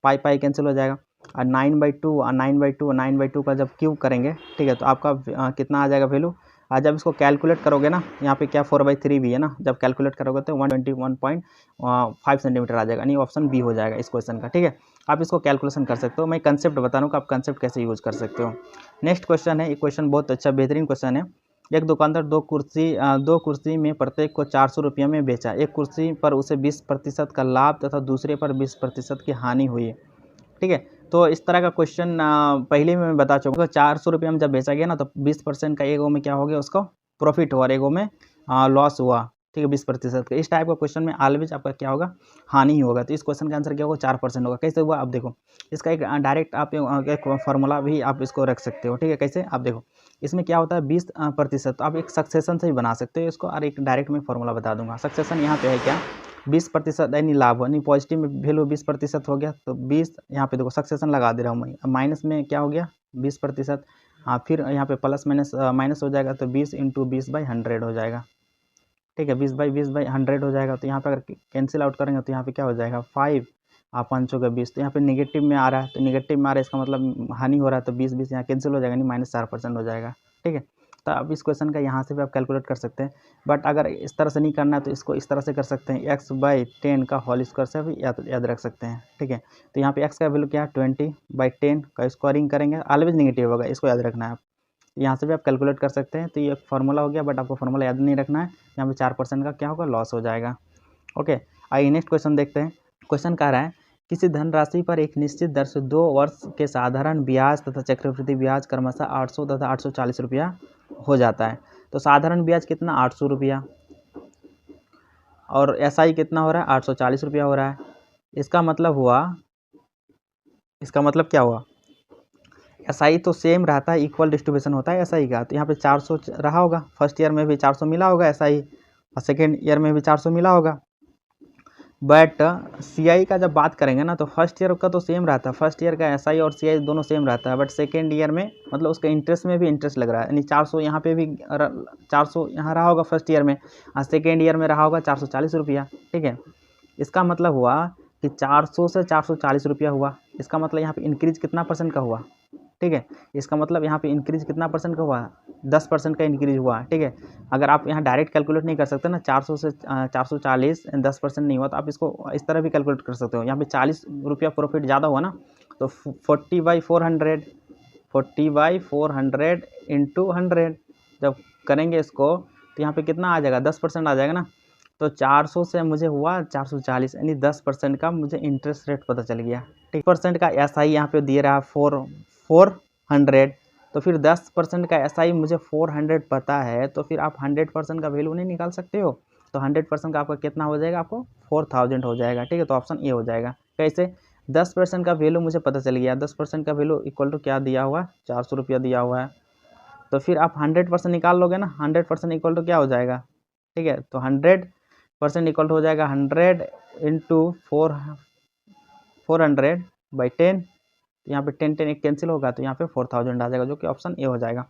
पाई कैंसिल हो जाएगा। और 9/2 का जब क्यूब करेंगे, ठीक है, तो आपका कितना आ जाएगा वैल्यू। और जब इसको कैलकुलेट करोगे ना, यहाँ पे क्या 4/3 भी है ना, जब कैलकुलेट करोगे तो 121.5 सेंटीमीटर आ जाएगा, यानी ऑप्शन बी हो जाएगा इस क्वेश्चन का, ठीक है। आप इसको कैलकुलेशन कर सकते हो, मैं कंसेप्ट बता रहा हूँ कि आप कंसेप्ट कैसे यूज़ कर सकते हो। नेक्स्ट क्वेश्चन है, ये क्वेश्चन बहुत अच्छा बेहतरीन क्वेश्चन है। एक दुकानदार दो कुर्सी में प्रत्येक को 400 रुपये में बेचा। एक कुर्सी पर उसे 20% का लाभ तथा दूसरे पर 20% की हानि हुई, ठीक है। तो इस तरह का क्वेश्चन पहले में मैं बता चुका हूँ। 400 रुपये में जब बेचा गया ना, तो 20% का एगो में क्या हो गया, उसको प्रॉफिट हुआ और एगो में लॉस हुआ, ठीक है, 20% का। इस टाइप का क्वेश्चन में ऑलवेज आपका क्या होगा, हानि ही होगा। तो इस क्वेश्चन का आंसर क्या होगा, 4% होगा। कैसे हुआ आप देखो, इसका एक डायरेक्ट आप एक फार्मूला भी आप इसको रख सकते हो, ठीक है। कैसे आप देखो, इसमें क्या होता है 20%, तो आप एक सक्सेशन से ही बना सकते हो इसको, और एक डायरेक्ट में फार्मूला बता दूंगा। सक्सेशन यहाँ पे है क्या, 20% यानी लाभ, यानी पॉजिटिव में वैल्यू 20% हो गया, तो 20 यहाँ पे देखो सक्सेशन लगा दे रहा हूँ मैं। माइनस में क्या हो गया 20%, हाँ, फिर यहाँ पे प्लस माइनस हो जाएगा, तो 20 × 20/100 हो जाएगा, ठीक है। 20/100 हो जाएगा। तो यहाँ पे अगर कैंसिल आउट करेंगे तो यहाँ पे क्या हो जाएगा 5 आप 5 का 20, तो यहाँ पे नेगेटिव में आ रहा है, तो नेगेटिव में आ रहा है, इसका मतलब हानि हो रहा है, तो 20 यहाँ कैंसिल हो जाएगा, यानी -4% हो जाएगा, ठीक है। तो अब इस क्वेश्चन का यहाँ से भी आप कैलकुलेट कर सकते हैं। बट अगर इस तरह से नहीं करना है तो इसको इस तरह से कर सकते हैं, x/10 का होल स्क्वायर से भी याद रख सकते हैं, ठीक है। तो यहाँ पे x का वैल्यू क्या है 20/10 का स्क्वायरिंग करेंगे, ऑलवेज नेगेटिव होगा, इसको याद रखना है आप। यहाँ से भी आप कैलकुलेट कर सकते हैं। तो ये फार्मूला हो गया, बट आपको फार्मूला याद नहीं रखना है। यहाँ पे 4% का क्या होगा, लॉस हो जाएगा, ओके। आइए नेक्स्ट क्वेश्चन देखते हैं। क्वेश्चन कह रहा है किसी धनराशि पर एक निश्चित दर से 2 वर्ष के साधारण ब्याज तथा चक्रवृद्धि ब्याज क्रमशः 800 तथा 840 रुपया हो जाता है। तो साधारण ब्याज कितना 800 रुपया, और SI कितना हो रहा है 840 रुपया हो रहा है। इसका मतलब क्या हुआ, SI तो सेम रहता है, इक्वल डिस्ट्रीब्यूशन होता है SI का। तो यहाँ पे 400 रहा होगा, फर्स्ट ईयर में भी 400 मिला होगा SI, और सेकेंड ईयर में भी 400 मिला होगा। बट सीआई का जब बात करेंगे ना तो फर्स्ट ईयर का तो सेम रहता है, फर्स्ट ईयर का एसआई और सीआई दोनों सेम रहता है, बट सेकेंड ईयर में मतलब उसका इंटरेस्ट में भी इंटरेस्ट लग रहा है, यानी 400 यहाँ पे भी 400 यहाँ रहा होगा फर्स्ट ईयर में और सेकेंड ईयर में रहा होगा 440 रुपया। ठीक है, इसका मतलब हुआ कि 400 से 440 रुपया हुआ। इसका मतलब यहाँ पे इंक्रीज कितना परसेंट का हुआ? ठीक है, इसका मतलब यहाँ पे इंक्रीज कितना परसेंट का हुआ? 10% का इंक्रीज हुआ। ठीक है, अगर आप यहाँ डायरेक्ट कैलकुलेट नहीं कर सकते ना, 400 से 440 10% नहीं हुआ, तो आप इसको इस तरह भी कैलकुलेट कर सकते हो। यहाँ पे 40 रुपया प्रॉफिट ज़्यादा हुआ ना, तो 40/400 40/400 इंटू 100 जब करेंगे इसको तो यहाँ पे कितना आ जाएगा? 10% आ जाएगा ना। तो 400 से मुझे हुआ 440, यानी 10% का मुझे इंटरेस्ट रेट पता चल गया। ठीक, परसेंट का एसआई यहाँ पे दिए रहा 400, तो फिर 10% का एसआई मुझे 400 पता है, तो फिर आप 100% का वैल्यू नहीं निकाल सकते हो। तो 100% का आपका कितना हो जाएगा? आपको 4000 हो जाएगा। ठीक है, तो ऑप्शन ए हो जाएगा। कैसे? 10% का वैल्यू मुझे पता चल गया, 10% का वैल्यू इक्वल टू क्या दिया हुआ है? 400 रुपया दिया हुआ है। तो फिर आप 100% निकाल लोगे ना, 100% इक्वल टू क्या हो जाएगा? ठीक है, तो 100% इक्वल टू हो जाएगा 100 इंटू 400/10। यहाँ पे 10 10 एक कैंसिल होगा, तो यहाँ पे 4000 आ जाएगा, जो कि ऑप्शन ए हो जाएगा।